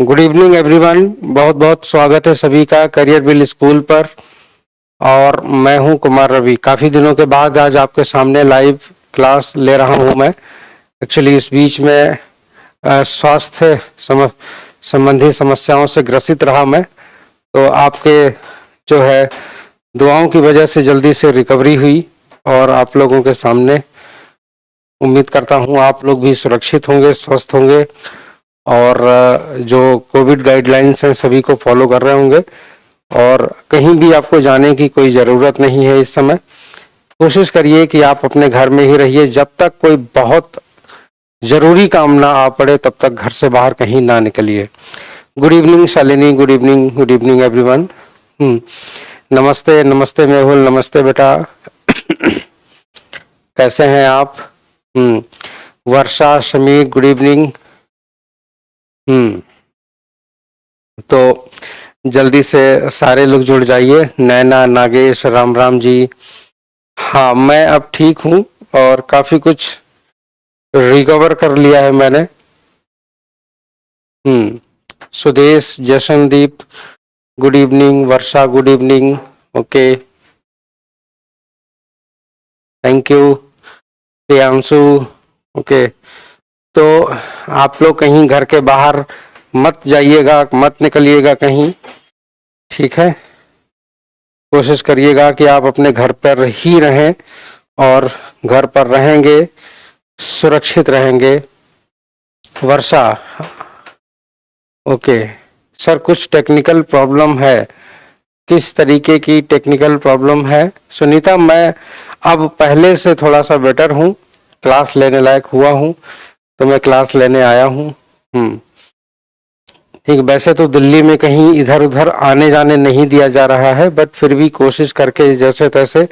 Good evening everyone. बहुत बहुत स्वागत है सभी का करियर बिल स्कूल पर। और मैं हूं कुमार रवि। काफ़ी दिनों के बाद आज आपके सामने लाइव क्लास ले रहा हूं मैं। एक्चुअली इस बीच में स्वास्थ्य संबंधी समस्याओं से ग्रसित रहा मैं, तो आपके जो है दुआओं की वजह से जल्दी से रिकवरी हुई और आप लोगों के सामने उम्मीद करता हूं आप लोग भी सुरक्षित होंगे, स्वस्थ होंगे और जो कोविड गाइडलाइंस हैं सभी को फॉलो कर रहे होंगे और कहीं भी आपको जाने की कोई ज़रूरत नहीं है। इस समय कोशिश करिए कि आप अपने घर में ही रहिए। जब तक कोई बहुत ज़रूरी काम ना आ पड़े तब तक घर से बाहर कहीं ना निकलिए। Good evening Shalini, good evening everyone. नमस्ते नमस्ते मेहुल, नमस्ते बेटा। कैसे हैं आप? वर्षा, शमीर, गुड इवनिंग। तो जल्दी से सारे लोग जुड़ जाइए। नैना, नागेश, राम राम जी। हाँ, मैं अब ठीक हूँ और काफ़ी कुछ रिकवर कर लिया है मैंने। Sudesh, Jashandeep, good evening. Varsha, good evening. Okay, thank you. Priyanshu, okay. तो आप लोग कहीं घर के बाहर मत जाइएगा, मत निकलिएगा कहीं, ठीक है? कोशिश करिएगा कि आप अपने घर पर ही रहें और घर पर रहेंगे सुरक्षित रहेंगे। वर्षा, ओके सर, कुछ टेक्निकल प्रॉब्लम है। किस तरीके की टेक्निकल प्रॉब्लम है? सुनीता, मैं अब पहले से थोड़ा सा बेटर हूँ, क्लास लेने लायक हुआ हूँ, तो मैं क्लास लेने आया हूँ। ठीक, वैसे तो दिल्ली में कहीं इधर उधर आने जाने नहीं दिया जा रहा है, बट फिर भी कोशिश करके जैसे तैसे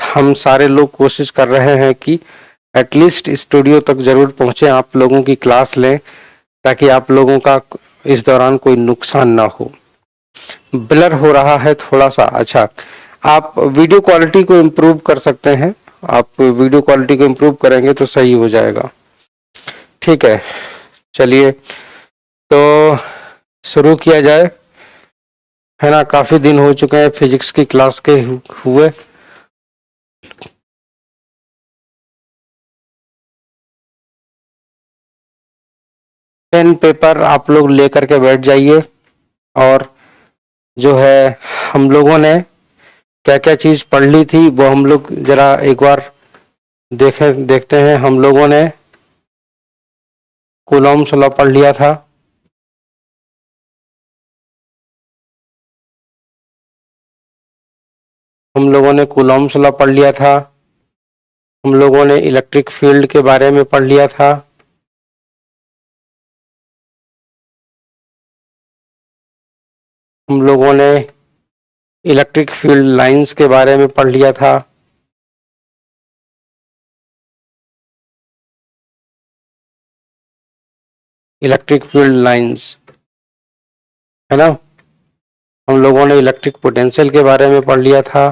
हम सारे लोग कोशिश कर रहे हैं कि एटलीस्ट स्टूडियो तक जरूर पहुंचे, आप लोगों की क्लास लें ताकि आप लोगों का इस दौरान कोई नुकसान ना हो। ब्लर हो रहा है थोड़ा सा। अच्छा, आप वीडियो क्वालिटी को इम्प्रूव कर सकते हैं। आप वीडियो क्वालिटी को इम्प्रूव करेंगे तो सही हो जाएगा। ठीक है, चलिए तो शुरू किया जाए, है ना? काफी दिन हो चुके हैं फिजिक्स की क्लास के हुए। पेन पेपर आप लोग लेकर के बैठ जाइए और जो है हम लोगों ने क्या क्या चीज पढ़ ली थी वो हम लोग जरा एक बार देखते हैं। हम लोगों ने कूलॉम्स लॉ पढ़ लिया था। हम लोगों ने कूलॉम्स लॉ पढ़ लिया था। हम लोगों ने इलेक्ट्रिक फील्ड के बारे में पढ़ लिया था। हम लोगों ने इलेक्ट्रिक फील्ड लाइंस के बारे में पढ़ लिया था। इलेक्ट्रिक फील्ड लाइंस, है ना? हम लोगों ने इलेक्ट्रिक पोटेंशियल के बारे में पढ़ लिया था।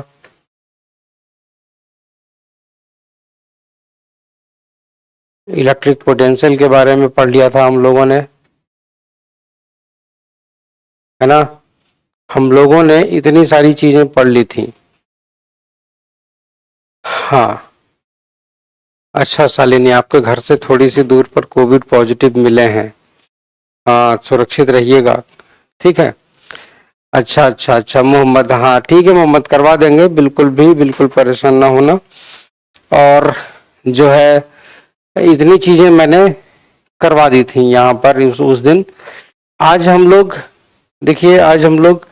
इलेक्ट्रिक पोटेंशियल के बारे में पढ़ लिया था हम लोगों ने, है ना? हम लोगों ने इतनी सारी चीजें पढ़ ली थी। हाँ, अच्छा शालिनी, आपके घर से थोड़ी सी दूर पर कोविड पॉजिटिव मिले हैं। हाँ, सुरक्षित रहिएगा, ठीक है? अच्छा अच्छा अच्छा मोहम्मद, हाँ ठीक है मोहम्मद, करवा देंगे, बिल्कुल भी बिल्कुल परेशान ना होना। और जो है इतनी चीजें मैंने करवा दी थी यहाँ पर उस दिन। आज हम लोग देखिए, आज हम लोग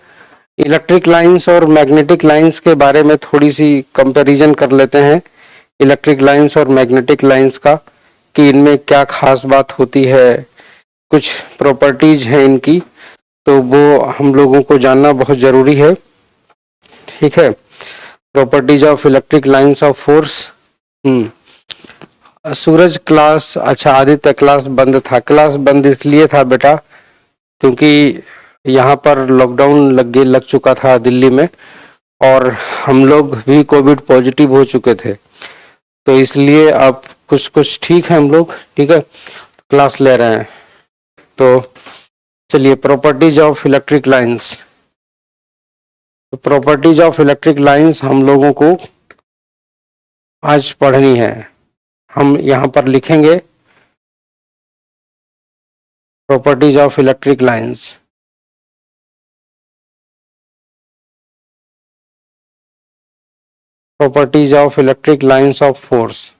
इलेक्ट्रिक लाइंस और मैग्नेटिक लाइंस के बारे में थोड़ी सी कंपैरिजन कर लेते हैं। इलेक्ट्रिक लाइंस और मैग्नेटिक लाइंस का कि इनमें क्या खास बात होती है, कुछ प्रॉपर्टीज हैं इनकी, तो वो हम लोगों को जानना बहुत ज़रूरी है, ठीक है? Properties of electric lines of force. Suraj class, अच्छा आदित्य क्लास बंद था। क्लास बंद इसलिए था बेटा क्योंकि यहाँ पर लॉकडाउन लग चुका था दिल्ली में और हम लोग भी कोविड पॉजिटिव हो चुके थे, तो इसलिए अब कुछ ठीक है हम लोग, ठीक है, क्लास ले रहे हैं। तो चलिए, प्रॉपर्टीज ऑफ इलेक्ट्रिक लाइंस। तो प्रॉपर्टीज ऑफ इलेक्ट्रिक लाइंस हम लोगों को आज पढ़नी है। हम यहाँ पर लिखेंगे properties of electric lines. Properties of electric lines of force.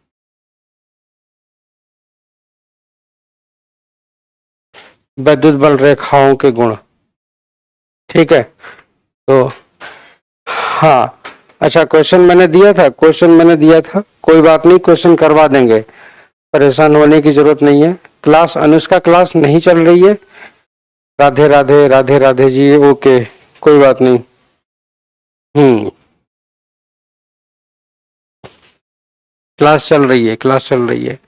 विद्युत बल रेखाओं के गुण। ठीक है, तो हाँ, अच्छा, क्वेश्चन मैंने दिया था, कोई बात नहीं, क्वेश्चन करवा देंगे, परेशान होने की जरूरत नहीं है। क्लास, अनुष्का क्लास नहीं चल रही है? राधे राधे, राधे राधे जी, ओके, कोई बात नहीं। क्लास चल रही है, क्लास चल रही है।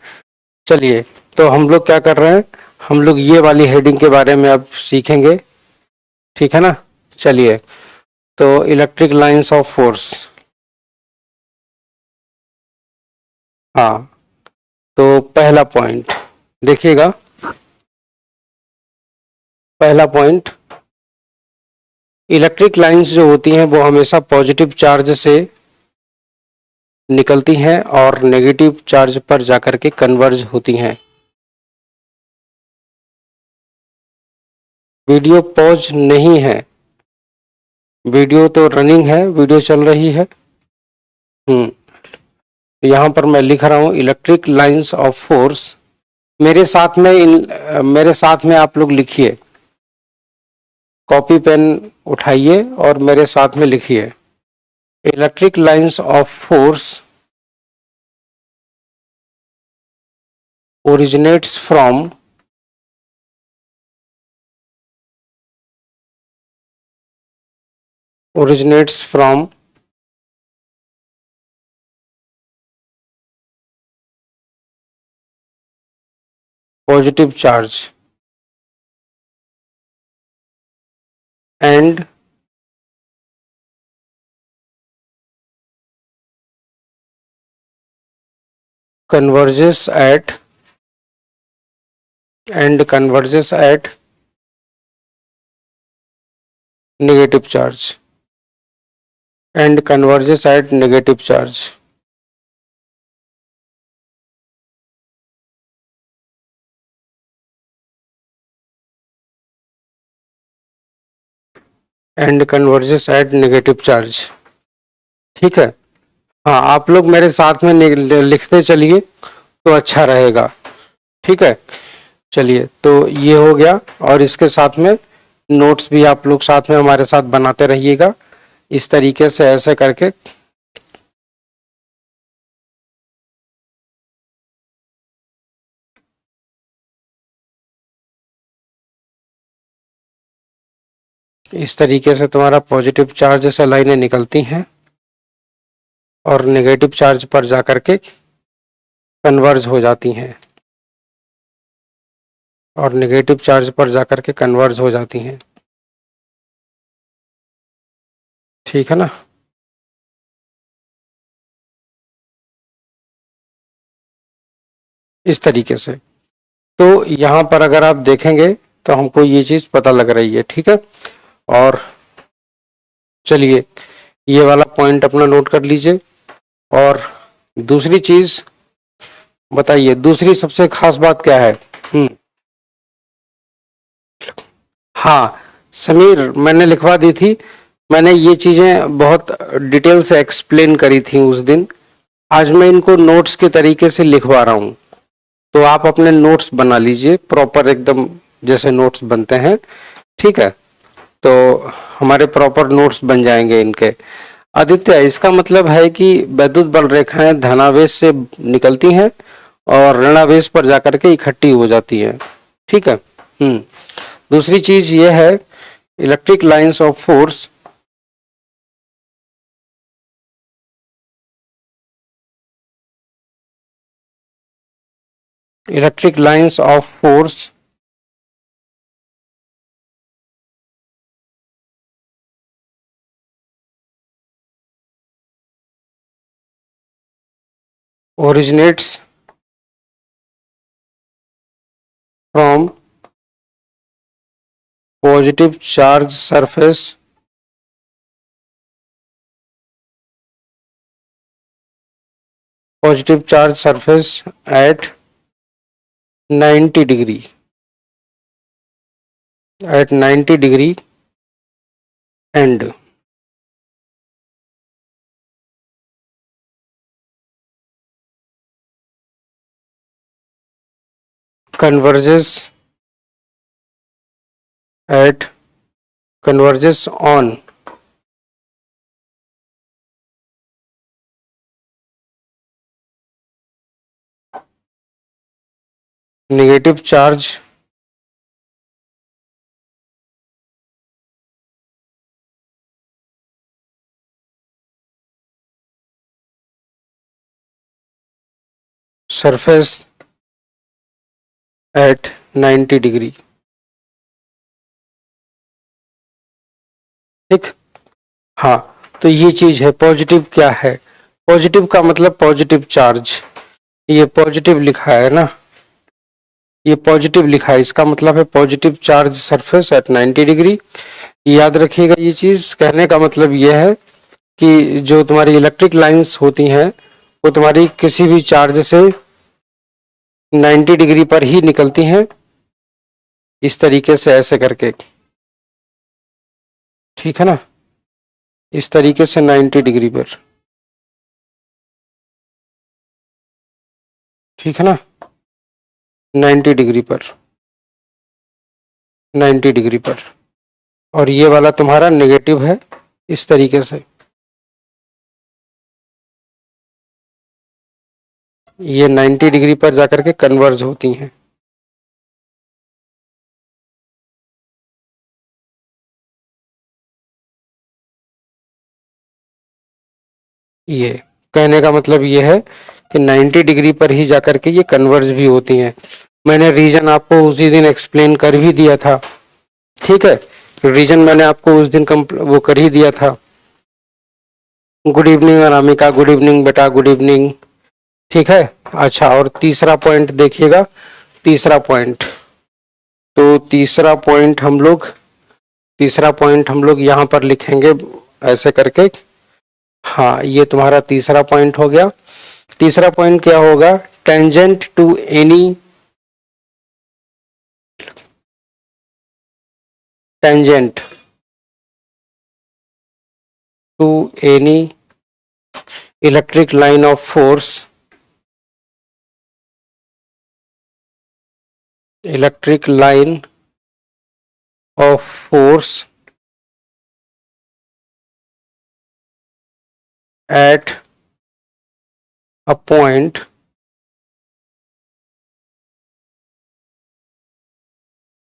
चलिए, तो हम लोग क्या कर रहे हैं, हम लोग ये वाली हेडिंग के बारे में अब सीखेंगे, ठीक है ना। चलिए, तो इलेक्ट्रिक लाइंस ऑफ फोर्स। हाँ, तो पहला पॉइंट देखिएगा। पहला पॉइंट, इलेक्ट्रिक लाइंस जो होती हैं वो हमेशा पॉजिटिव चार्ज से निकलती हैं और नेगेटिव चार्ज पर जाकर के कन्वर्ज होती हैं। वीडियो पॉज नहीं है, वीडियो तो रनिंग है, वीडियो चल रही है। यहाँ पर मैं लिख रहा हूँ इलेक्ट्रिक लाइंस ऑफ फोर्स। मेरे साथ में आप लोग लिखिए, कॉपी पेन उठाइए और मेरे साथ में लिखिए। Electric lines of force originates from positive charge and converges at negative charge and converges at negative charge. And converges at negative charge। ठीक है, हाँ, आप लोग मेरे साथ में लिखते चलिए तो अच्छा रहेगा। ठीक है, चलिए, तो ये हो गया, और इसके साथ में नोट्स भी आप लोग साथ में हमारे साथ बनाते रहिएगा, इस तरीके से ऐसे करके। इस तरीके से तुम्हारा पॉजिटिव चार्ज से लाइनें निकलती हैं और नेगेटिव चार्ज पर जाकर के कन्वर्ज हो जाती हैं, और नेगेटिव चार्ज पर जाकर के कन्वर्ज हो जाती हैं। ठीक है ना। इस तरीके से, तो यहाँ पर अगर आप देखेंगे तो हमको ये चीज पता लग रही है। ठीक है, और चलिए, ये वाला पॉइंट अपना नोट कर लीजिए। और दूसरी चीज बताइए, दूसरी सबसे खास बात क्या है? हाँ समीर, मैंने लिखवा दी थी, मैंने ये चीजें बहुत डिटेल से एक्सप्लेन करी थी उस दिन। आज मैं इनको नोट्स के तरीके से लिखवा रहा हूँ, तो आप अपने नोट्स बना लीजिए प्रॉपर, एकदम जैसे नोट्स बनते हैं। ठीक है, तो हमारे प्रॉपर नोट्स बन जाएंगे इनके। आदित्य, इसका मतलब है कि विद्युत बल रेखाएं धनावेश से निकलती हैं और ऋणावेश पर जाकर के इकट्ठी हो जाती है। ठीक है। दूसरी चीज ये है, electric lines of force electric lines of force originates from positive charge surface at 90 degree and converges on negative charge surface at 90 degree। ठीक, हाँ, तो ये चीज है। पॉजिटिव क्या है? पॉजिटिव का मतलब पॉजिटिव चार्ज, ये पॉजिटिव लिखा है ना, ये पॉजिटिव लिखा है, इसका मतलब है positive charge surface at 90 degree. याद रखिएगा, ये चीज कहने का मतलब ये है कि जो तुम्हारी इलेक्ट्रिक लाइंस होती हैं वो तुम्हारी किसी भी चार्ज से 90 डिग्री पर ही निकलती हैं, इस तरीके से ऐसे करके, ठीक है ना, इस तरीके से 90 डिग्री पर, ठीक है ना, 90 डिग्री पर, 90 डिग्री पर। और ये वाला तुम्हारा नेगेटिव है, इस तरीके से, ये 90 डिग्री पर जाकर के कन्वर्ज होती हैं। ये कहने का मतलब ये है कि 90 डिग्री पर ही जाकर के ये कन्वर्ज भी होती हैं। मैंने रीजन आपको उसी दिन एक्सप्लेन कर भी दिया था, ठीक है, रीजन मैंने आपको उस दिन वो कर ही दिया था। Good evening Anamika, good evening बेटा, गुड इवनिंग, ठीक है। अच्छा, और तीसरा पॉइंट देखिएगा, तीसरा पॉइंट, तो तीसरा पॉइंट हम लोग यहाँ पर लिखेंगे ऐसे करके। हाँ, ये तुम्हारा तीसरा पॉइंट हो गया। तीसरा पॉइंट क्या होगा? Tangent to any electric line of force at a point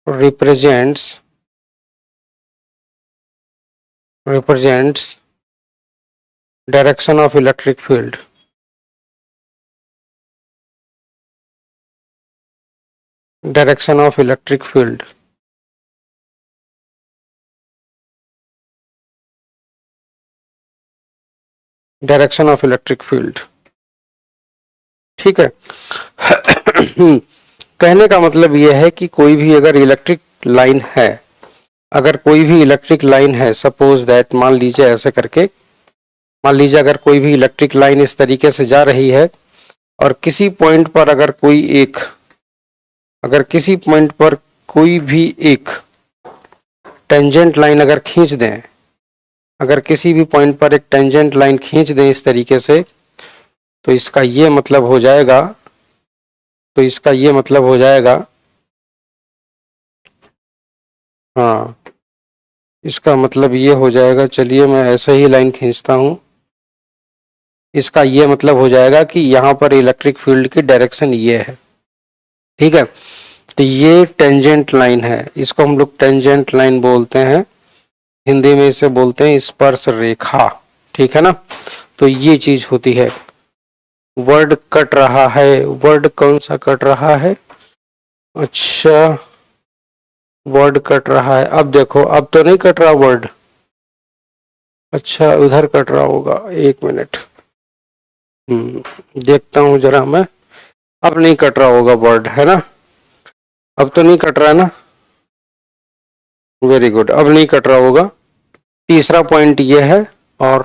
represents direction of electric field। Direction of electric field, direction of electric field, ठीक है। कहने का मतलब यह है कि कोई भी अगर इलेक्ट्रिक लाइन है, अगर कोई भी इलेक्ट्रिक लाइन है, सपोज दैट, मान लीजिए ऐसे करके, मान लीजिए अगर कोई भी इलेक्ट्रिक लाइन इस तरीके से जा रही है और किसी पॉइंट पर अगर किसी पॉइंट पर कोई भी एक टेंजेंट लाइन अगर खींच दें, अगर किसी भी पॉइंट पर एक टेंजेंट लाइन खींच दें इस तरीके से, तो इसका ये मतलब हो जाएगा, हाँ, इसका मतलब ये हो जाएगा, चलिए मैं ऐसे ही लाइन खींचता हूं, इसका ये मतलब हो जाएगा कि यहाँ पर इलेक्ट्रिक फील्ड की डायरेक्शन ये है, ठीक है। तो ये टेंजेंट लाइन है, इसको हम लोग टेंजेंट लाइन बोलते हैं, हिंदी में इसे बोलते हैं स्पर्श रेखा, ठीक है ना। तो ये चीज होती है। वर्ड कट रहा है, वर्ड कौन सा कट रहा है? अच्छा, वर्ड कट रहा है, अब देखो, अब तो नहीं कट रहा वर्ड, अच्छा उधर कट रहा होगा, एक मिनट, देखता हूं जरा मैं, अब नहीं कट रहा होगा वर्ड, है ना, अब तो नहीं कट रहा है ना, वेरी गुड, अब नहीं कट रहा होगा। तीसरा पॉइंट ये है। और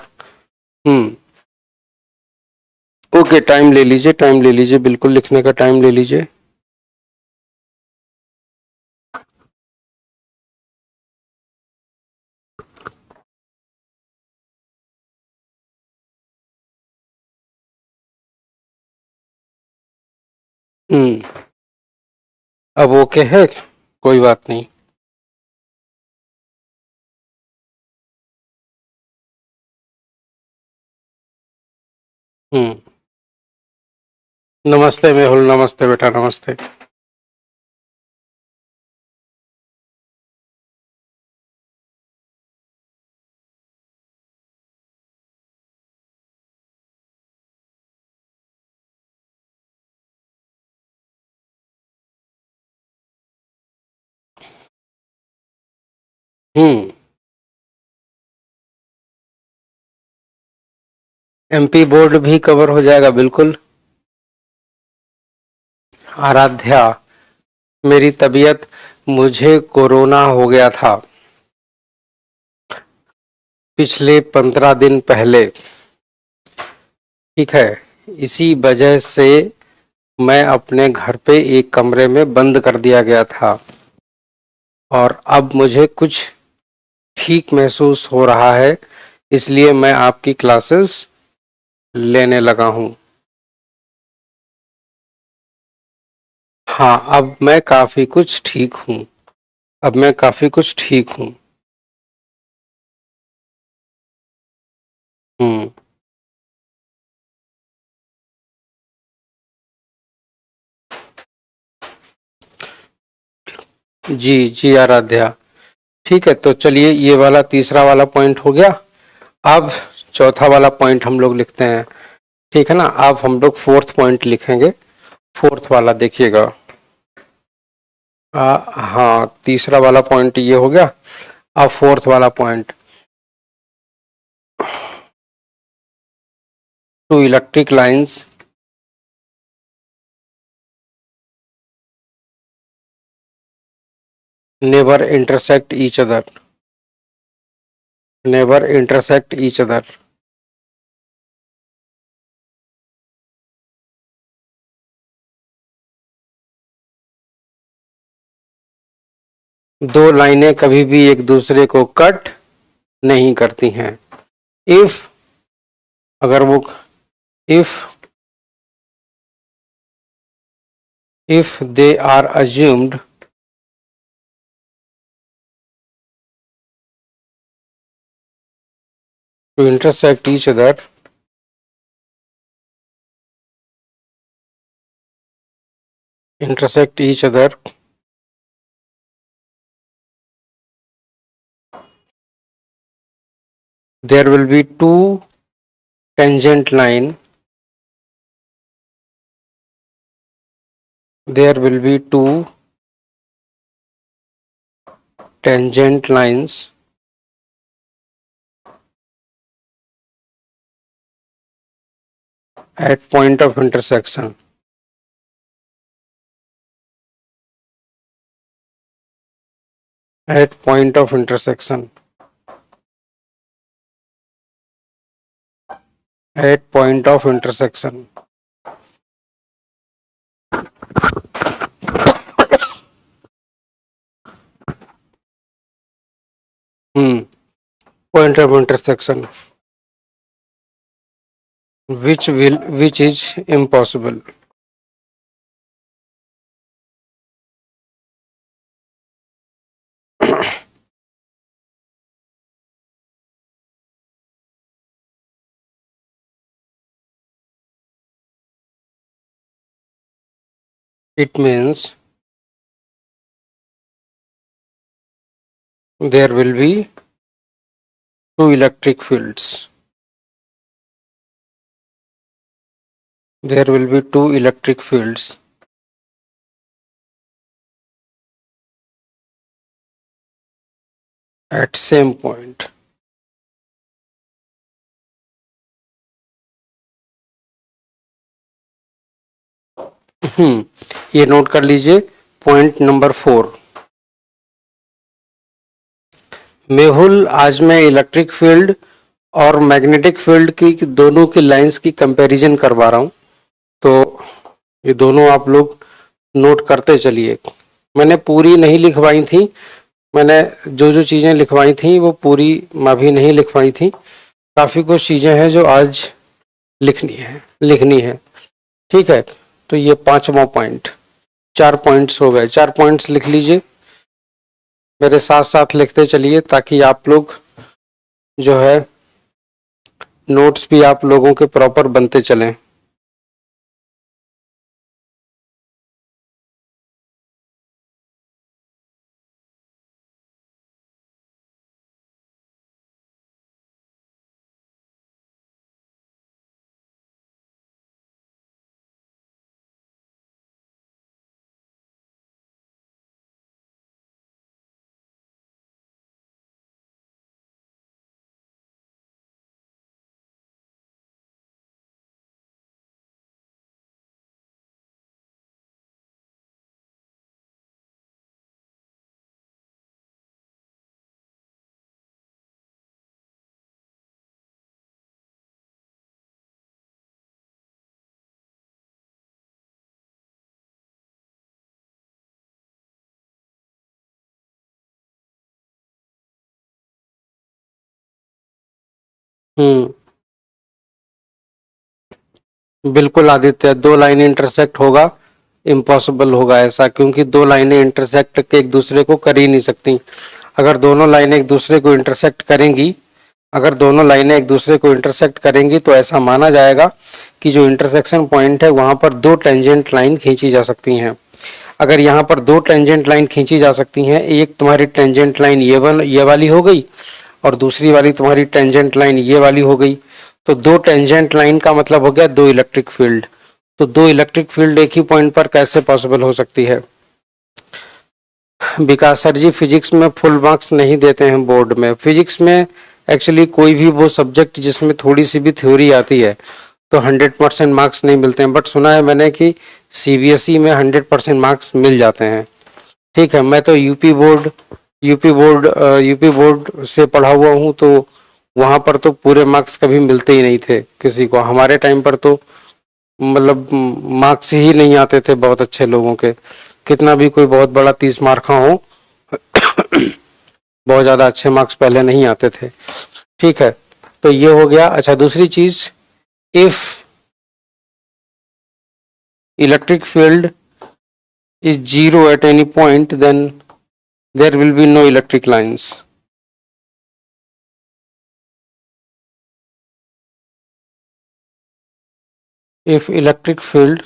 ओके, टाइम ले लीजिए, टाइम ले लीजिए, बिल्कुल लिखने का टाइम ले लीजिए। अब ओके है, कोई बात नहीं। नमस्ते मेहुल, नमस्ते बेटा, नमस्ते। एमपी बोर्ड भी कवर हो जाएगा, बिल्कुल। आराध्या, मेरी तबीयत, मुझे कोरोना हो गया था पिछले 15 दिन पहले, ठीक है। इसी वजह से मैं अपने घर पे एक कमरे में बंद कर दिया गया था, और अब मुझे कुछ ठीक महसूस हो रहा है, इसलिए मैं आपकी क्लासेस लेने लगा हूँ। हाँ, अब मैं काफी कुछ ठीक हूँ। अब मैं काफी कुछ ठीक हूँ। हम्म। जी जी आराध्या, ठीक है, तो चलिए, ये वाला तीसरा वाला पॉइंट हो गया। अब चौथा वाला पॉइंट हम लोग लिखते हैं, ठीक है ना। अब हम लोग फोर्थ पॉइंट लिखेंगे। फोर्थ वाला देखिएगा। हाँ, तीसरा वाला पॉइंट ये हो गया। अब फोर्थ वाला point, two electric lines never intersect each other, never intersect each other. दो लाइनें कभी भी एक दूसरे को कट नहीं करती हैं। इफ, अगर वो, if if they are assumed to intersect each other, there will be two tangent line, there will be two tangent lines at point of intersection. At point of intersection. At point of intersection. Point of intersection, which is impossible. It means there will be two electric fields. There will be two electric fields at same point. ये note कर लीजिए, point number 4। Mehul, आज मैं electric field और magnetic field की दोनों की lines की कंपैरिजन करवा रहा हूँ। तो ये दोनों आप लोग नोट करते चलिए। मैंने पूरी नहीं लिखवाई थी, मैंने जो जो चीज़ें लिखवाई थी वो पूरी अभी नहीं लिखवाई थी। काफ़ी कुछ चीज़ें हैं जो आज लिखनी है। ठीक है, तो ये 5वां पॉइंट, 4 पॉइंट्स हो गए। 4 पॉइंट्स लिख लीजिए, मेरे साथ साथ लिखते चलिए ताकि आप लोग जो है नोट्स भी आप लोगों के प्रॉपर बनते चलें। बिल्कुल आदित्य, 2 लाइनें इंटरसेक्ट होगा, इम्पॉसिबल होगा ऐसा, क्योंकि 2 लाइनें इंटरसेक्ट के एक दूसरे को कर ही नहीं सकती। अगर दोनों लाइनें एक दूसरे को इंटरसेक्ट करेंगी अगर दोनों लाइनें एक दूसरे को इंटरसेक्ट करेंगी तो ऐसा माना जाएगा कि जो इंटरसेक्शन पॉइंट है वहां पर 2 टेंजेंट लाइन खींची जा सकती हैं। अगर यहाँ पर 2 टेंजेंट लाइन खींची जा सकती हैं, एक तुम्हारी टेंजेंट लाइन ये वाली हो गई और दूसरी वाली तुम्हारी टेंजेंट लाइन ये वाली हो गई, तो 2 टेंजेंट लाइन का मतलब हो गया 2 इलेक्ट्रिक फील्ड। तो 2 इलेक्ट्रिक फील्ड एक ही पॉइंट पर कैसे पॉसिबल हो सकती है? विकास सर जी, फिजिक्स में फुल मार्क्स नहीं देते हैं बोर्ड में। फिजिक्स में एक्चुअली कोई भी वो सब्जेक्ट जिसमें थोड़ी सी भी थ्योरी आती है तो 100% मार्क्स नहीं मिलते हैं, बट सुना है मैंने कि सीबीएसई में 100% मार्क्स मिल जाते हैं। ठीक है, मैं तो यूपी बोर्ड से पढ़ा हुआ हूँ, तो वहाँ पर तो पूरे मार्क्स कभी मिलते ही नहीं थे किसी को। हमारे टाइम पर तो मतलब मार्क्स ही नहीं आते थे बहुत अच्छे लोगों के, कितना भी कोई बहुत बड़ा 30 मार्का हो बहुत ज़्यादा अच्छे मार्क्स पहले नहीं आते थे। ठीक है, तो ये हो गया। अच्छा, दूसरी चीज, if electric field is zero at any point, then there will be no electric lines. If electric field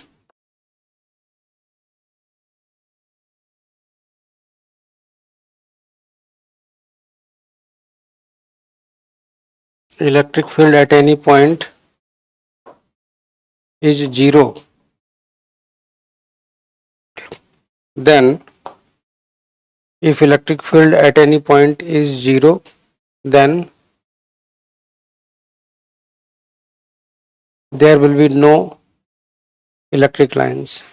at any point is zero, then if electric field at any point is zero, then there will be no electric lines.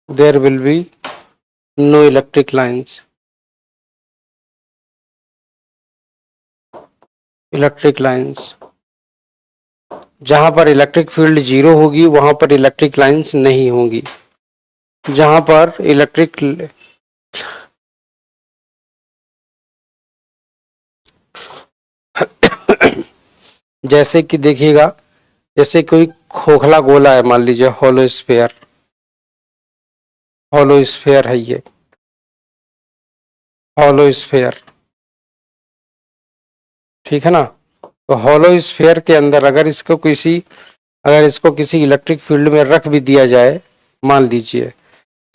There will be no electric lines. Electric lines, जहां पर electric field zero होगी वहां पर electric lines नहीं होंगी। जहां पर electric जैसे कि देखिएगा, जैसे कोई खोखला गोला है, मान लीजिए हॉलो स्फेयर है, ये हॉलो स्फेयर, ठीक है ना। तो हॉलो स्फेयर के अंदर अगर इसको किसी इलेक्ट्रिक फील्ड में रख भी दिया जाए, मान लीजिए,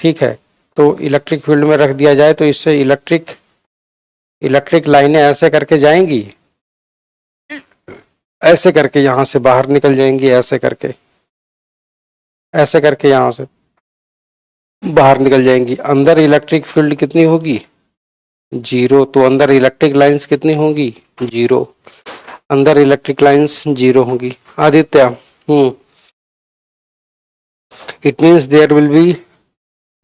ठीक है, तो इलेक्ट्रिक फील्ड में रख दिया जाए तो इससे इलेक्ट्रिक लाइनें ऐसे करके जाएंगी, ऐसे करके यहां से बाहर निकल जाएंगी, ऐसे करके यहां से बाहर निकल जाएंगी। अंदर इलेक्ट्रिक फील्ड कितनी होगी? जीरो। तो अंदर इलेक्ट्रिक लाइंस कितनी होंगी? जीरो। अंदर इलेक्ट्रिक लाइंस जीरो होंगी। Aditya, it means there will be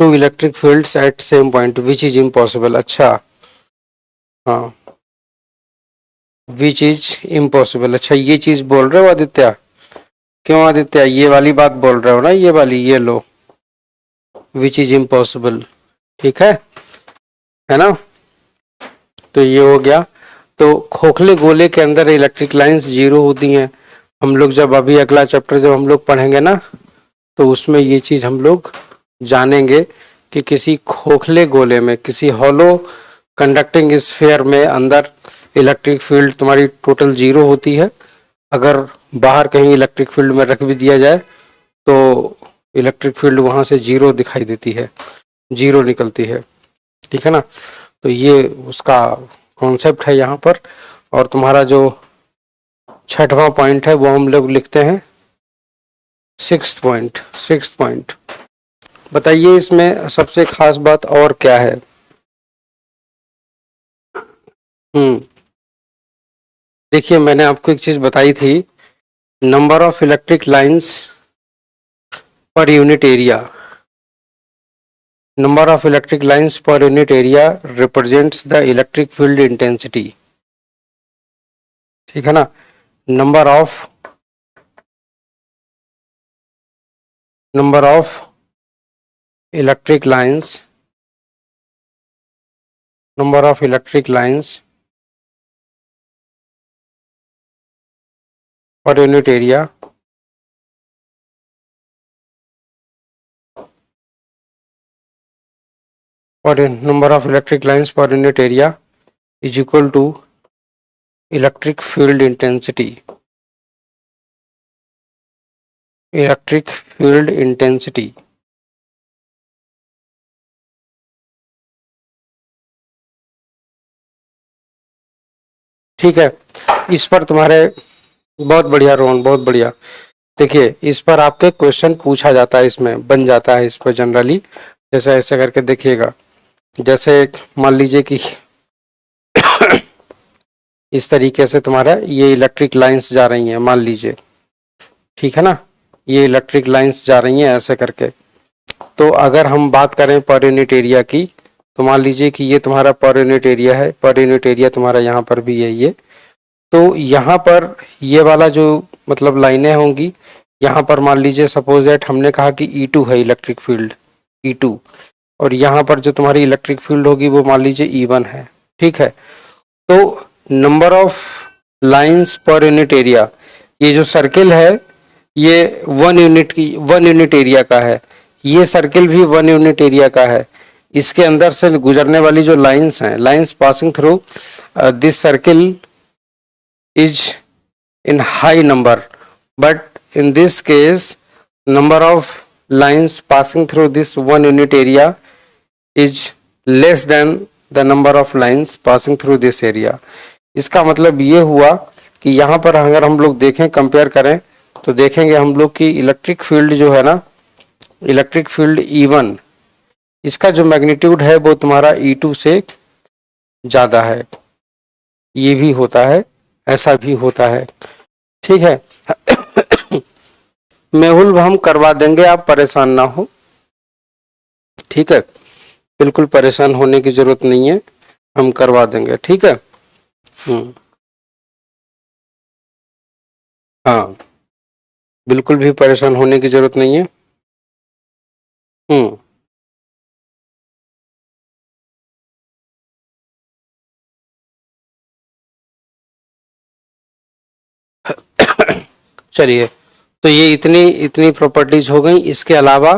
2 electric fields at same point which is impossible. अच्छा, हाँ, विच इज इम्पॉसिबल। अच्छा, ये चीज बोल रहे हो आदित्य? क्यों आदित्य, ये वाली बात बोल रहे हो ना, ये वाली, ये लो, विच इज इम्पॉसिबल। ठीक है ना? तो ये हो गया। तो खोखले गोले के अंदर इलेक्ट्रिक लाइंस जीरो होती हैं। हम लोग जब अभी अगला चैप्टर जब हम लोग पढ़ेंगे ना, तो उसमें ये चीज हम लोग जानेंगे कि किसी खोखले गोले में, किसी हॉलो कंडक्टिंग स्फीयर में अंदर इलेक्ट्रिक फील्ड तुम्हारी टोटल जीरो होती है। अगर बाहर कहीं इलेक्ट्रिक फील्ड में रख भी दिया जाए तो इलेक्ट्रिक फील्ड वहां से जीरो दिखाई देती है, जीरो निकलती है। ठीक है ना? तो ये उसका कॉन्सेप्ट है यहाँ पर। और तुम्हारा जो छठवां पॉइंट है वो हम लोग लिखते हैं सिक्स्थ पॉइंट। बताइए इसमें सबसे खास बात और क्या है? हम्म, देखिए मैंने आपको एक चीज बताई थी, number of electric lines per unit area. Number of electric lines per unit area represents the electric field intensity. ठीक है ना? Number of electric lines, number of electric lines per unit area or number of electric lines per unit area is equal to electric field intensity। Electric field intensity. ठीक है, इस पर तुम्हारे बहुत बढ़िया रोहन, बहुत बढ़िया। देखिए इस पर आपके क्वेश्चन पूछा जाता है, इसमें बन जाता है इस पर जनरली। जैसे ऐसे करके देखिएगा, जैसे मान लीजिए कि इस तरीके से तुम्हारा ये इलेक्ट्रिक लाइंस जा रही हैं, मान लीजिए। ठीक है ना? ये इलेक्ट्रिक लाइंस जा रही हैं ऐसे करके। तो अगर हम बात करें पर यूनिट एरिया की, तो मान लीजिए कि ये तुम्हारा पर यूनिट एरिया है, पर यूनिट एरिया तुम्हारा यहाँ पर भी है ये। तो यहाँ पर ये वाला जो मतलब लाइनें होंगी, यहाँ पर मान लीजिए सपोज दैट हमने कहा कि E2 है इलेक्ट्रिक फील्ड, E2। और यहाँ पर जो तुम्हारी इलेक्ट्रिक फील्ड होगी वो मान लीजिए E1 है। ठीक है? तो number of lines per unit area, ये जो सर्किल है ये 1 यूनिट एरिया का है, ये सर्किल भी 1 यूनिट एरिया का है। इसके अंदर से गुजरने वाली जो लाइंस हैं, lines passing through this circle is in high number, but in this case number of lines passing through this 1 unit area is less than the number of lines passing through this area। इसका मतलब ये हुआ कि यहाँ पर अगर हम लोग देखें, कंपेयर करें, तो देखेंगे हम लोग कि इलेक्ट्रिक फील्ड जो है ना, इलेक्ट्रिक फील्ड E1, इसका जो मैग्नीट्यूड है वो तुम्हारा E2 से ज़्यादा है। ये भी होता है, ऐसा भी होता है। ठीक है? मेहुल हम करवा देंगे, आप परेशान ना हो। ठीक है? बिल्कुल परेशान होने की जरूरत नहीं है, हम करवा देंगे। ठीक है? हाँ, बिल्कुल भी परेशान होने की जरूरत नहीं है। हम्म, चलिए, तो ये इतनी इतनी प्रॉपर्टीज हो गई। इसके अलावा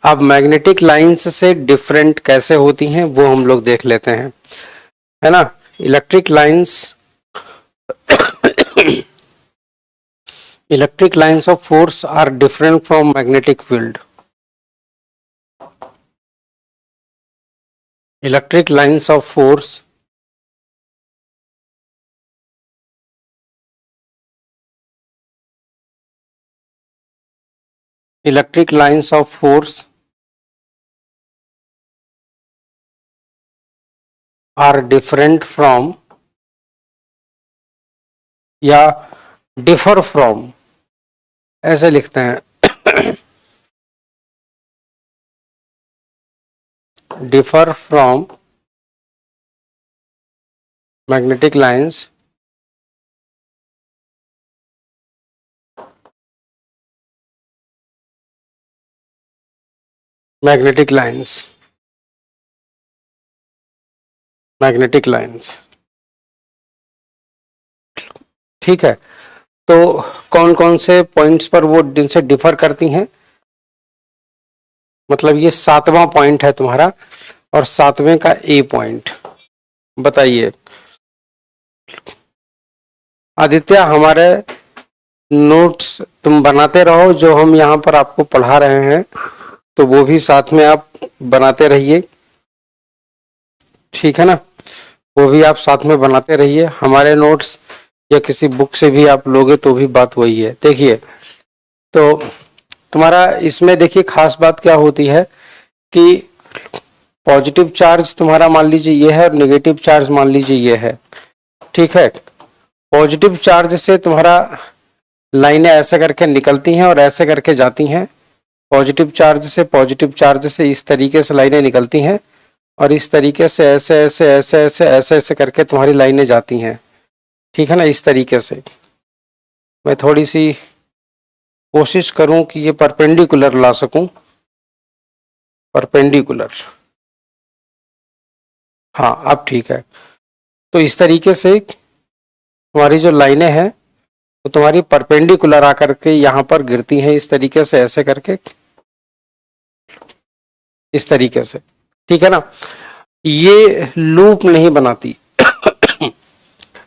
अब मैग्नेटिक लाइंस से डिफरेंट कैसे होती हैं वो हम लोग देख लेते हैं, है ना? Electric lines, electric lines of force are different from magnetic field. Electric lines of force electric lines of force are different from या डिफर फ्रॉम, ऐसे लिखते हैं। Differ from magnetic lines magnetic lines magnetic lines. ठीक है, तो कौन कौन से पॉइंट्स पर वो इनसे डिफर करती हैं? मतलब ये 7वां पॉइंट है तुम्हारा, और 7वें का ए पॉइंट। बताइए आदित्य, हमारे नोट्स तुम बनाते रहो, जो हम यहाँ पर आपको पढ़ा रहे हैं तो वो भी साथ में आप बनाते रहिए, ठीक है ना? वो भी आप साथ में बनाते रहिए। हमारे नोट्स या किसी बुक से भी आप लोगे तो भी बात वही है। देखिए, तो तुम्हारा इसमें देखिए खास बात क्या होती है कि पॉजिटिव चार्ज तुम्हारा मान लीजिए ये है और नेगेटिव चार्ज मान लीजिए ये है, ठीक है? पॉजिटिव चार्ज से तुम्हारा लाइनें ऐसे करके निकलती हैं और ऐसे करके जाती हैं। पॉजिटिव चार्ज से इस तरीके से लाइनें निकलती हैं और इस तरीके से ऐसे ऐसे ऐसे ऐसे ऐसे ऐसे करके तुम्हारी लाइनें जाती हैं, ठीक है ना? इस तरीके से मैं थोड़ी सी कोशिश करूं कि ये परपेंडिकुलर ला सकूं। परपेंडिकुलर, हाँ अब ठीक है। तो इस तरीके से तुम्हारी जो लाइनें हैं तो तुम्हारी परपेंडिकुलर आकर के यहाँ पर गिरती हैं, इस तरीके से ऐसे करके, इस तरीके से, ठीक है ना? ये लूप नहीं बनाती।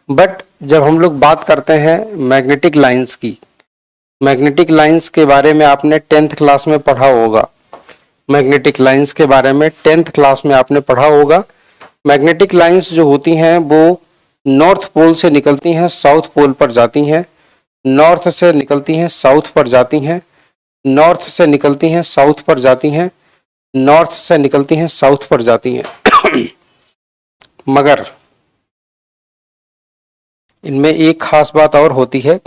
बट जब हम लोग बात करते हैं मैग्नेटिक लाइंस की, मैग्नेटिक लाइंस के बारे में आपने 10th क्लास में पढ़ा होगा। मैग्नेटिक लाइंस के बारे में 10th क्लास में आपने पढ़ा होगा। मैग्नेटिक लाइंस जो होती हैं वो नॉर्थ पोल से निकलती हैं, साउथ पोल पर जाती हैं। नॉर्थ से निकलती हैं, साउथ पर जाती हैं। नॉर्थ से निकलती हैं, साउथ पर जाती हैं। नॉर्थ से निकलती हैं, साउथ पर जाती हैं। मगर इनमें एक खास बात और होती है,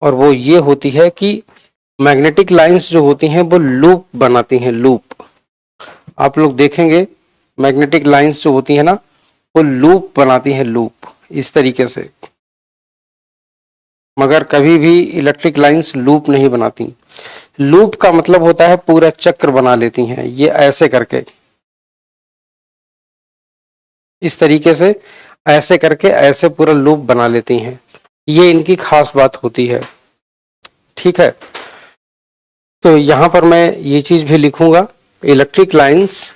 और वो ये होती है कि मैग्नेटिक लाइंस जो होती हैं वो लूप बनाती हैं, लूप। आप लोग देखेंगे मैग्नेटिक लाइंस जो होती है ना वो लूप बनाती हैं, लूप, इस तरीके से। मगर कभी भी इलेक्ट्रिक लाइंस लूप नहीं बनाती। लूप का मतलब होता है पूरा चक्र बना लेती हैं, ये ऐसे करके, इस तरीके से ऐसे करके ऐसे पूरा लूप बना लेती हैं। ये इनकी खास बात होती है, ठीक है? तो यहां पर मैं ये चीज भी लिखूंगा, electric lines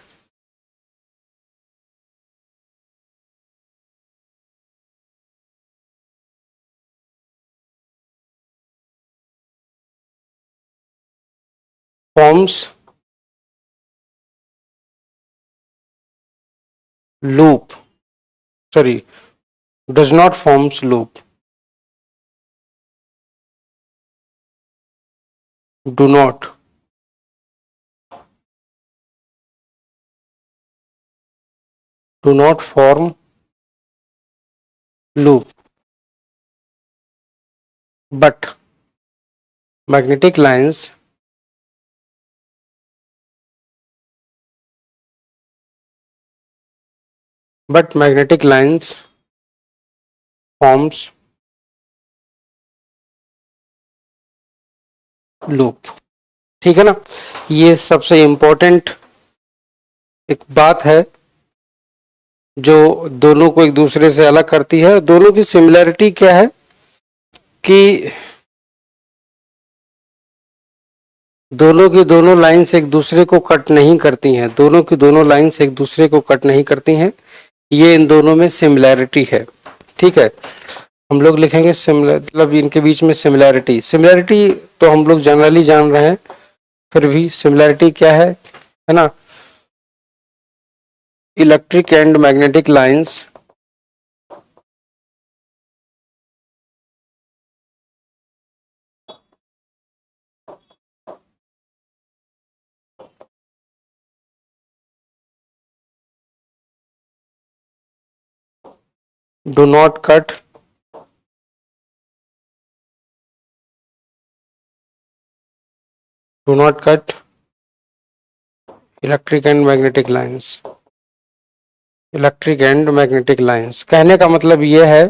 forms loop, sorry, does not forms loop, do not form loop, but magnetic lines forms loop, ठीक है ना? ये सबसे इंपॉर्टेंट एक बात है जो दोनों को एक दूसरे से अलग करती है। दोनों की सिमिलरिटी क्या है कि दोनों की दोनों लाइंस एक दूसरे को कट नहीं करती हैं, दोनों की दोनों लाइंस एक दूसरे को कट नहीं करती हैं। ये इन दोनों में सिमिलैरिटी है, ठीक है? हम लोग लिखेंगे सिमिलर, मतलब इनके बीच में सिमिलैरिटी। सिमिलैरिटी तो हम लोग जनरली जान रहे हैं, फिर भी सिमिलैरिटी क्या है ना? Electric and magnetic lines do not cut electric and magnetic lines. Electric and magnetic lines, कहने का मतलब ये है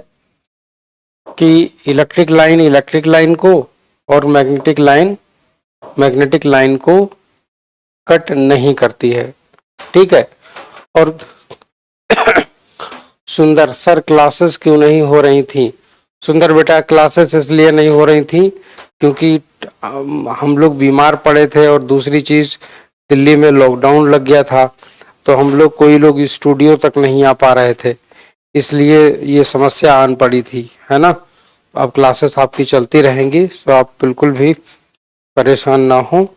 कि इलेक्ट्रिक लाइन को और मैग्नेटिक लाइन को कट नहीं करती है। ठीक है। और सुंदर सर क्लासेस क्यों नहीं हो रही थी? सुंदर बेटा क्लासेस इसलिए नहीं हो रही थी क्योंकि हम लोग बीमार पड़े थे और दूसरी चीज दिल्ली में लॉकडाउन लग गया था, तो हम लोग कोई लोग स्टूडियो तक नहीं आ पा रहे थे, इसलिए ये समस्या आन पड़ी थी, है ना। अब क्लासेस आपकी चलती रहेंगी, तो आप बिल्कुल भी परेशान ना हो।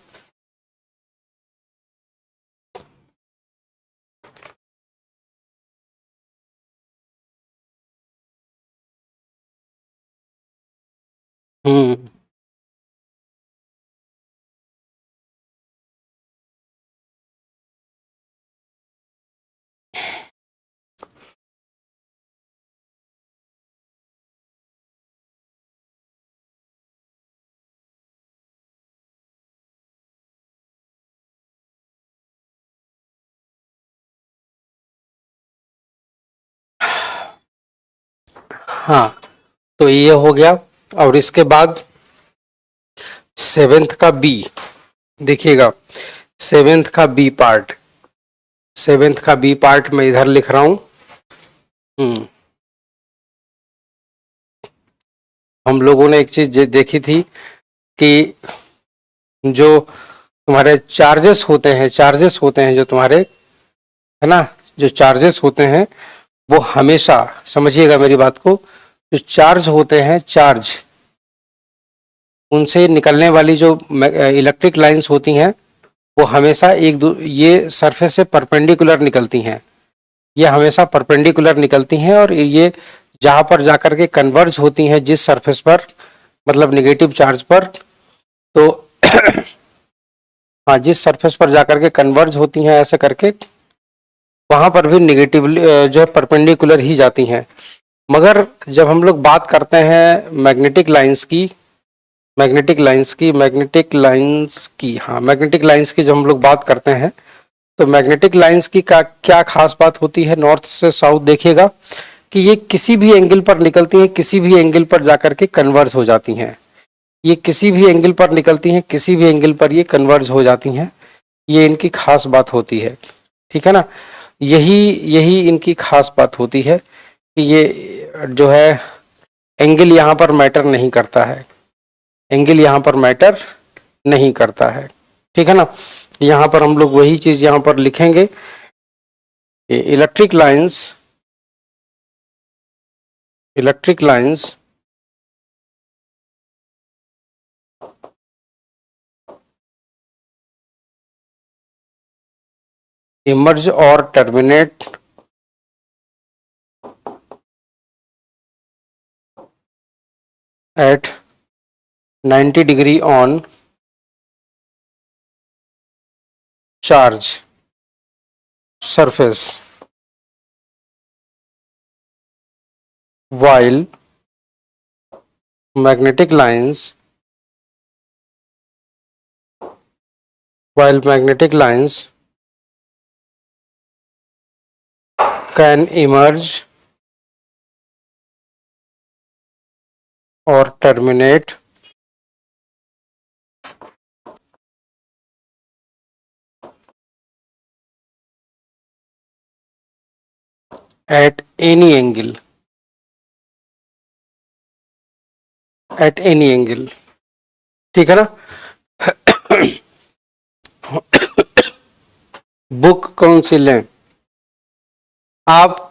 हम्म। हाँ, तो ये हो गया। और इसके बाद सेवेंथ का बी, देखिएगा सेवेंथ का बी पार्ट मैं इधर लिख रहा हूं। हम लोगों ने एक चीज देखी थी कि जो तुम्हारे चार्जेस होते हैं जो तुम्हारे, है ना, जो चार्जेस होते हैं वो हमेशा, समझिएगा मेरी बात को, जो चार्ज होते हैं, चार्ज उनसे निकलने वाली जो इलेक्ट्रिक लाइंस होती हैं वो हमेशा ये सरफेस से परपेंडिकुलर निकलती हैं, ये हमेशा परपेंडिकुलर निकलती हैं, और ये जहां पर जाकर के कन्वर्ज होती हैं जिस सरफेस पर, मतलब निगेटिव चार्ज पर, तो हाँ, जिस सरफेस पर जाकर के कन्वर्ज होती हैं ऐसे करके, वहां पर भी निगेटिव जो है परपेंडिकुलर ही जाती हैं। मगर जब हम लोग बात करते हैं मैग्नेटिक लाइंस की जब हम लोग बात करते हैं, तो मैग्नेटिक लाइंस की का क्या खास बात होती है नॉर्थ से साउथ, देखिएगा कि ये किसी भी एंगल पर निकलती हैं, किसी भी एंगल पर जाकर के कन्वर्ज हो जाती हैं। ये किसी भी एंगल पर निकलती हैं, किसी भी एंगल पर ये कन्वर्ज हो जाती हैं। ये इनकी खास बात होती है, ठीक है ना। यही यही इनकी खास बात होती है कि ये जो है एंगल यहाँ पर मैटर नहीं करता है, एंगल यहाँ पर मैटर नहीं करता है, ठीक है ना। यहाँ पर हम लोग वही चीज यहाँ पर लिखेंगे, electric lines emerge or terminate at 90 degree on charge surface, while magnetic lines can emerge or terminate at any angle, ठीक है ना। बुक कौन सी लें आप?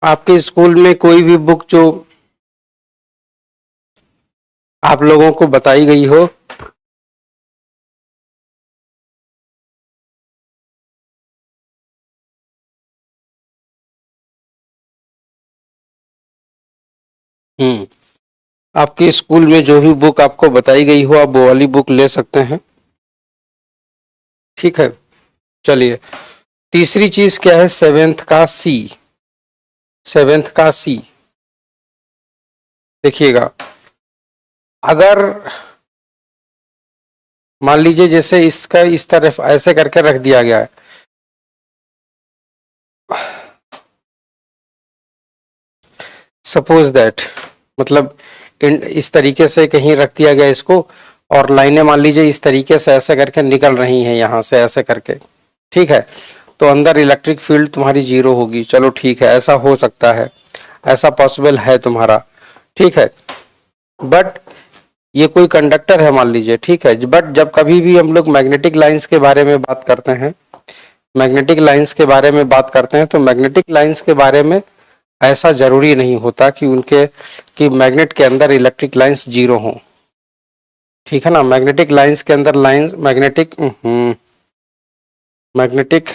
आपके स्कूल में कोई भी बुक जो आप लोगों को बताई गई हो? आपके स्कूल में जो भी बुक आपको बताई गई हो, आप वो वाली बुक ले सकते हैं, ठीक है। चलिए, तीसरी चीज क्या है? सेवेंथ का सी, देखिएगा। अगर मान लीजिए जैसे इसका इस तरफ ऐसे करके रख दिया गया है, सपोज दैट, मतलब इस तरीके से कहीं रख दिया गया इसको, और लाइनें मान लीजिए इस तरीके से ऐसे करके निकल रही हैं यहाँ से ऐसे करके, ठीक है, तो अंदर इलेक्ट्रिक फील्ड तुम्हारी जीरो होगी। चलो ठीक है, ऐसा हो सकता है, ऐसा पॉसिबल है तुम्हारा, ठीक है। बट ये कोई कंडक्टर है मान लीजिए, ठीक है, बट जब कभी भी हम लोग मैग्नेटिक लाइंस के बारे में बात करते हैं, मैग्नेटिक लाइंस के बारे में बात करते हैं, तो मैग्नेटिक लाइंस के बारे में ऐसा जरूरी नहीं होता कि उनके कि मैग्नेट के अंदर इलेक्ट्रिक लाइंस जीरो हों, ठीक है ना। मैग्नेटिक लाइंस के अंदर लाइन मैग्नेटिक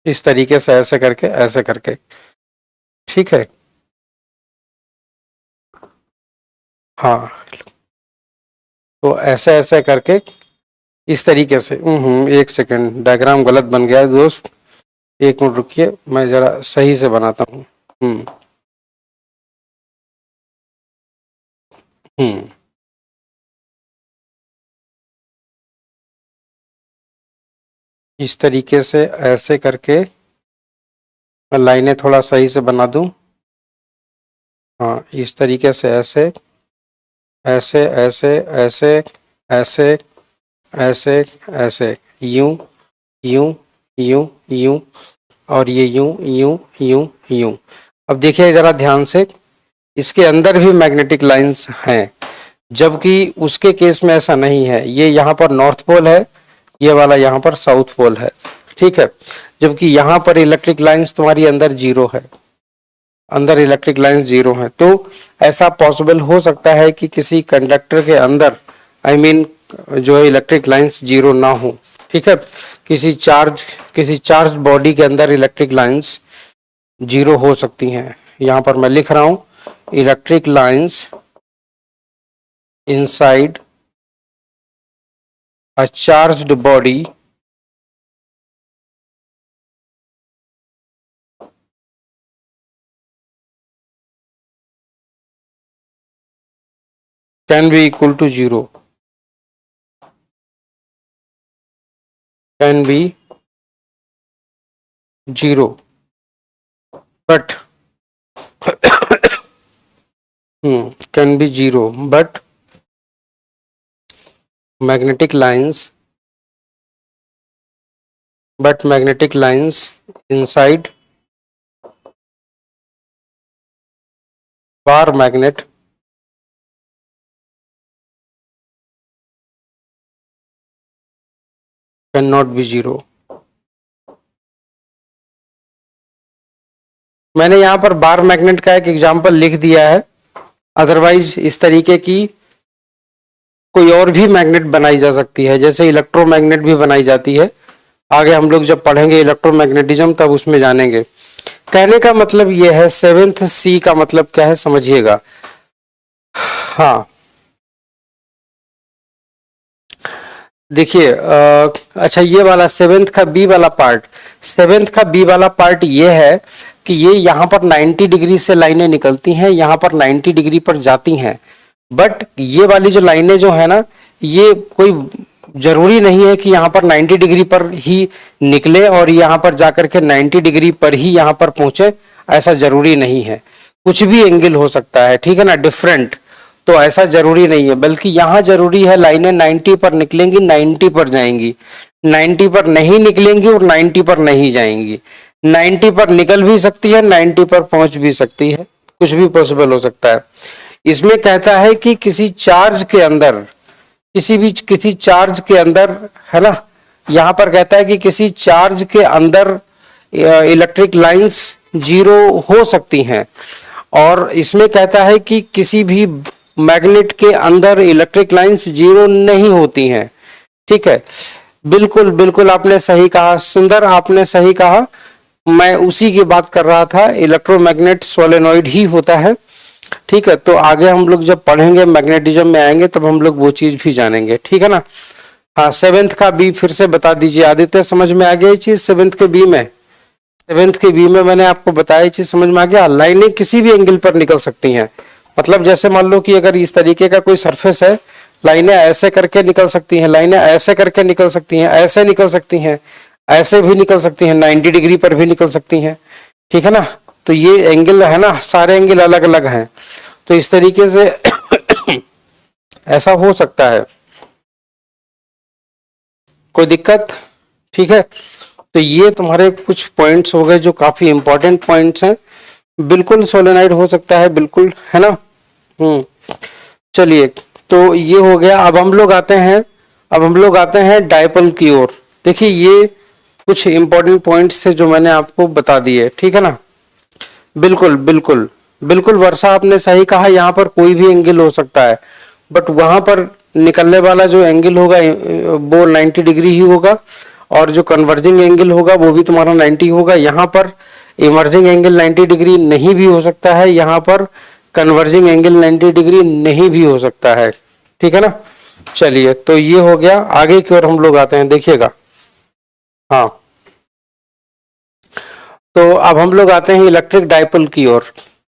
इस तरीके से ऐसे करके, ठीक है, हाँ, तो ऐसे ऐसे करके इस तरीके से, एक सेकंड, डायग्राम गलत बन गया है दोस्त, एक मिनट रुकिए, मैं जरा सही से बनाता हूँ। इस तरीके से ऐसे करके मैं लाइनें थोड़ा सही से बना दूं, हाँ, इस तरीके से ऐसे ऐसे ऐसे ऐसे ऐसे ऐसे ऐसे, यूं यूं यूं यूं, और ये यूं यूं यूं यूं। अब देखिए जरा ध्यान से, इसके अंदर भी मैग्नेटिक लाइंस हैं, जबकि उसके केस में ऐसा नहीं है। ये यहाँ पर नॉर्थ पोल है, ये वाला यहाँ पर साउथ पोल है, ठीक है, जबकि यहाँ पर इलेक्ट्रिक लाइंस तुम्हारी अंदर जीरो है, अंदर इलेक्ट्रिक लाइंस जीरो है। तो ऐसा पॉसिबल हो सकता है कि किसी कंडक्टर के अंदर जो है इलेक्ट्रिक लाइंस जीरो ना हो, ठीक है, किसी चार्ज बॉडी के अंदर इलेक्ट्रिक लाइंस जीरो हो सकती हैं। यहाँ पर मैं लिख रहा हूं, electric lines inside a charged body can be equal to zero, can be zero, but can be zero, but magnetic lines inside bar magnet cannot be zero। मैंने यहाँ पर बार मैग्नेट का एक एग्जांपल लिख दिया है, अदरवाइज इस तरीके की कोई और भी मैग्नेट बनाई जा सकती है, जैसे इलेक्ट्रोमैग्नेट भी बनाई जाती है। आगे हम लोग जब पढ़ेंगे इलेक्ट्रोमैग्नेटिज्म तब उसमें जानेंगे। कहने का मतलब यह है, 7th C का मतलब क्या है समझिएगा। हाँ देखिए, अच्छा ये वाला 7th का B वाला पार्ट, 7th का B वाला पार्ट ये है कि ये यहाँ पर 90 डिग्री से लाइनें निकलती हैं, यहाँ पर 90 डिग्री पर जाती हैं, बट ये वाली जो लाइनें जो है ना, ये कोई जरूरी नहीं है कि यहाँ पर 90 डिग्री पर ही निकले और यहाँ पर जाकर के 90 डिग्री पर ही यहाँ पर पहुंचे, ऐसा जरूरी नहीं है। कुछ भी एंगल हो सकता है, ठीक है ना, डिफरेंट, तो ऐसा जरूरी नहीं है। बल्कि यहाँ जरूरी है लाइनें 90 पर निकलेंगी, 90 पर जाएंगी, 90 पर नहीं निकलेंगी और 90 पर नहीं जाएंगी। 90 पर निकल भी सकती है, 90 पर पहुंच भी सकती है, कुछ भी पॉसिबल हो सकता है। इसमें कहता है कि किसी चार्ज के अंदर, किसी चार्ज के अंदर, है ना, यहाँ पर कहता है कि किसी चार्ज के अंदर इलेक्ट्रिक लाइंस जीरो हो सकती हैं, और इसमें कहता है कि किसी भी मैग्नेट के अंदर इलेक्ट्रिक लाइंस जीरो नहीं होती हैं, ठीक है। बिल्कुल बिल्कुल आपने सही कहा, सुंदर, आपने सही कहा, मैं उसी की बात कर रहा था। इलेक्ट्रोमैग्नेट सोलेनॉइड ही होता है, ठीक है। तो आगे हम लोग जब पढ़ेंगे मैग्नेटिज्म में आएंगे तब हम लोग वो चीज भी जानेंगे, ठीक है ना। हाँ, 7th का बी फिर से बता दीजिए आदित्य, समझ में आ गया ये चीज? 7th के बी में, 7th के बी में मैंने आपको बताया ये चीज समझ में आ गया। लाइनें किसी भी एंगल पर निकल सकती हैं, मतलब जैसे मान लो कि अगर इस तरीके का कोई सरफेस है, लाइनें ऐसे करके निकल सकती हैं, लाइनें ऐसे करके निकल सकती हैं, ऐसे निकल सकती हैं, ऐसे भी निकल सकती हैं, 90 डिग्री पर भी निकल सकती हैं, ठीक है ना। तो ये एंगल है ना, सारे एंगल अलग अलग हैं, तो इस तरीके से ऐसा हो सकता है, कोई दिक्कत? ठीक है, तो ये तुम्हारे कुछ पॉइंट्स हो गए जो काफी इंपॉर्टेंट पॉइंट्स हैं। बिल्कुल सोलेनाइड हो सकता है, बिल्कुल, है ना। चलिए, तो ये हो गया। अब हम लोग आते हैं डायपोल की ओर। देखिए, ये कुछ इंपॉर्टेंट पॉइंट्स थे जो मैंने आपको बता दिए, ठीक है ना। बिल्कुल बिल्कुल बिल्कुल वर्षा, आपने सही कहा, यहाँ पर कोई भी एंगल हो सकता है, बट वहां पर निकलने वाला जो एंगल होगा वो 90 डिग्री ही होगा, और जो कन्वर्जिंग एंगल होगा वो भी तुम्हारा 90 होगा। यहाँ पर इमर्जिंग एंगल 90 डिग्री नहीं भी हो सकता है, यहाँ पर कन्वर्जिंग एंगल 90 डिग्री नहीं भी हो सकता है, ठीक है ना। चलिए, तो ये हो गया। आगे की ओर हम लोग आते हैं, देखिएगा। हाँ, तो अब हम लोग आते हैं इलेक्ट्रिक डाइपोल की ओर।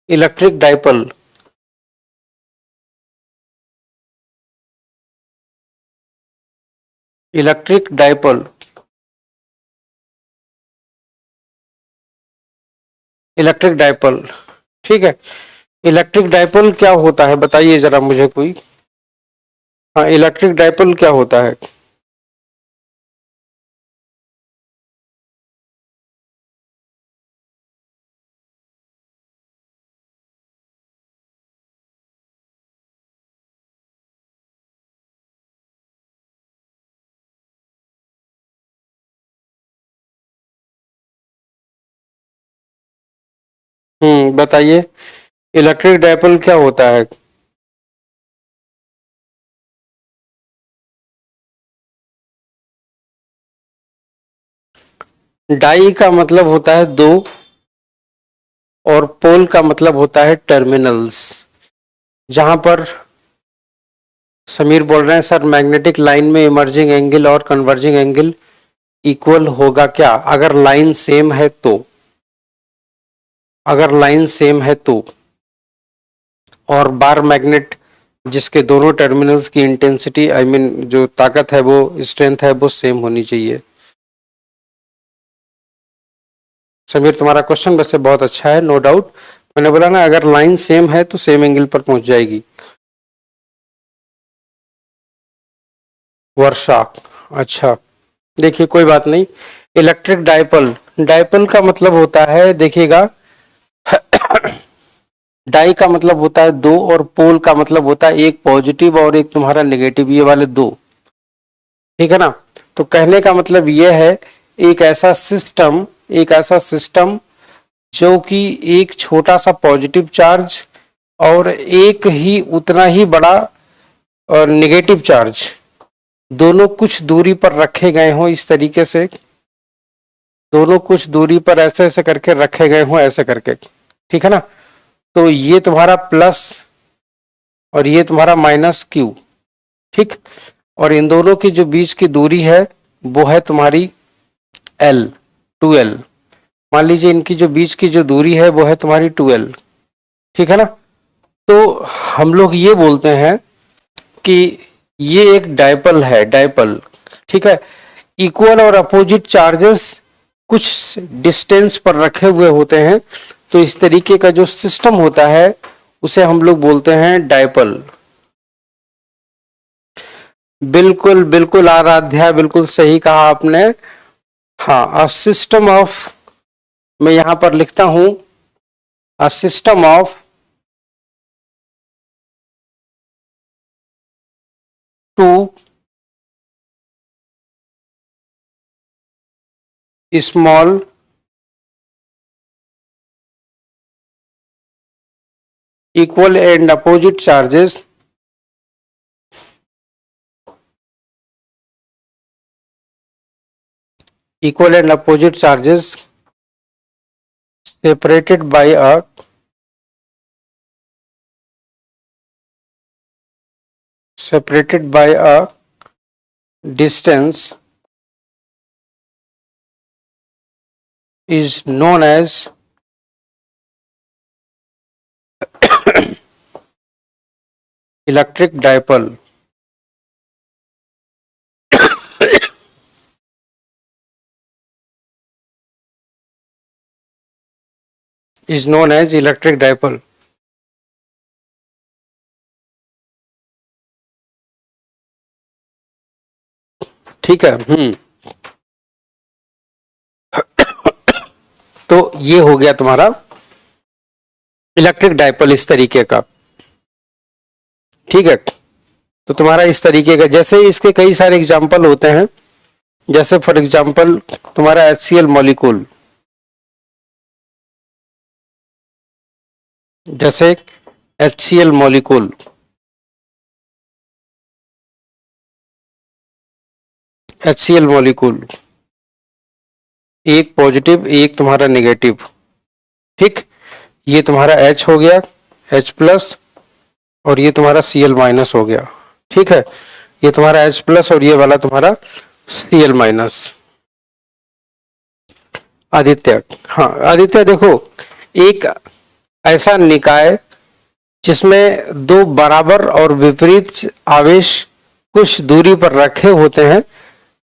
Electric dipole, electric dipole, electric dipole, ठीक है। इलेक्ट्रिक डाइपोल क्या होता है, बताइए जरा मुझे कोई। हाँ, इलेक्ट्रिक डाइपोल क्या होता है? बताइए, इलेक्ट्रिक डाइपोल क्या होता है? डाई का मतलब होता है दो, और पोल का मतलब होता है टर्मिनल्स। जहां पर समीर बोल रहे हैं, सर मैग्नेटिक लाइन में इमर्जिंग एंगल और कन्वर्जिंग एंगल इक्वल होगा क्या? अगर लाइन सेम है तो, अगर लाइन सेम है तो, और बार मैग्नेट जिसके दोनों टर्मिनल्स की इंटेंसिटी, आई मीन जो ताकत है, वो स्ट्रेंथ है, वो सेम होनी चाहिए। समीर, तुम्हारा क्वेश्चन वैसे बहुत अच्छा है, नो डाउट। मैंने बोला ना, अगर लाइन सेम है तो सेम एंगल पर पहुंच जाएगी। वर्षा, अच्छा, देखिए कोई बात नहीं। इलेक्ट्रिक डाइपोल, डाइपोल का मतलब होता है, देखिएगा, डाई का मतलब होता है दो, और पोल का मतलब होता है एक पॉजिटिव और एक तुम्हारा नेगेटिव, ये वाले दो, ठीक है ना। तो कहने का मतलब ये है, एक ऐसा सिस्टम, एक ऐसा सिस्टम जो कि एक छोटा सा पॉजिटिव चार्ज और एक ही उतना ही बड़ा और नेगेटिव चार्ज, दोनों कुछ दूरी पर रखे गए हों, इस तरीके से, दोनों कुछ दूरी पर ऐसे ऐसे करके रखे गए हों, ऐसे करके, ठीक है ना। तो ये तुम्हारा प्लस और ये तुम्हारा माइनस क्यू, ठीक। और इन दोनों की जो बीच की दूरी है वो है तुम्हारी एल, 2L। मान लीजिए इनकी जो बीच की जो दूरी है वो है तुम्हारी 2L, ठीक है ना। तो हम लोग ये बोलते हैं कि ये एक डाइपोल है, डाइपोल, ठीक है। इक्वल और अपोजिट चार्जेस कुछ डिस्टेंस पर रखे हुए होते हैं, तो इस तरीके का जो सिस्टम होता है उसे हम लोग बोलते हैं डाइपोल। बिल्कुल बिल्कुल आराध्या, बिल्कुल सही कहा आपने। हाँ, अ सिस्टम ऑफ, मैं यहां पर लिखता हूं, a system of two small equal and opposite charges equal and opposite charges separated by a separated by a distance is known as electric dipole। Is known as electric dipole. ठीक है। तो ये हो गया तुम्हारा इलेक्ट्रिक डाइपोल इस तरीके का। ठीक है, तो तुम्हारा इस तरीके का, जैसे इसके कई सारे एग्जाम्पल होते हैं, जैसे फॉर एग्जाम्पल तुम्हारा HCl मॉलिक्यूल, जैसे HCl मॉलिक्यूल, HCl मॉलिक्यूल एक पॉजिटिव एक तुम्हारा नेगेटिव। ठीक, ये तुम्हारा H हो गया, H प्लस, और ये तुम्हारा Cl माइनस हो गया। ठीक है, ये तुम्हारा H प्लस और ये वाला तुम्हारा Cl माइनस। आदित्य, हाँ आदित्य देखो, एक ऐसा निकाय जिसमें दो बराबर और विपरीत आवेश कुछ दूरी पर रखे होते हैं,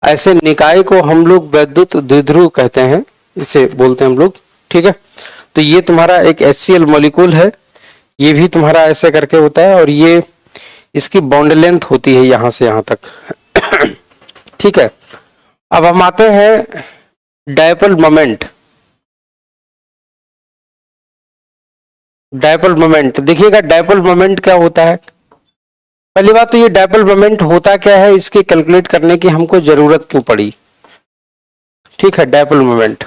ऐसे निकाय को हम लोग वैद्युत द्विध्रुव कहते हैं, इसे बोलते हैं हम लोग। ठीक है, तो ये तुम्हारा एक HCl मॉलिक्यूल है, ये भी तुम्हारा ऐसे करके होता है, और ये इसकी बॉन्ड लेंथ होती है यहां से यहां तक। ठीक है, अब हम आते हैं डायपोल मोमेंट। डायपोल मोमेंट देखिएगा, डायपोल मोमेंट क्या होता है। पहली बात तो ये डायपोल मोमेंट होता क्या है, इसकी कैलकुलेट करने की हमको जरूरत क्यों पड़ी। ठीक है, डायपोल मोमेंट,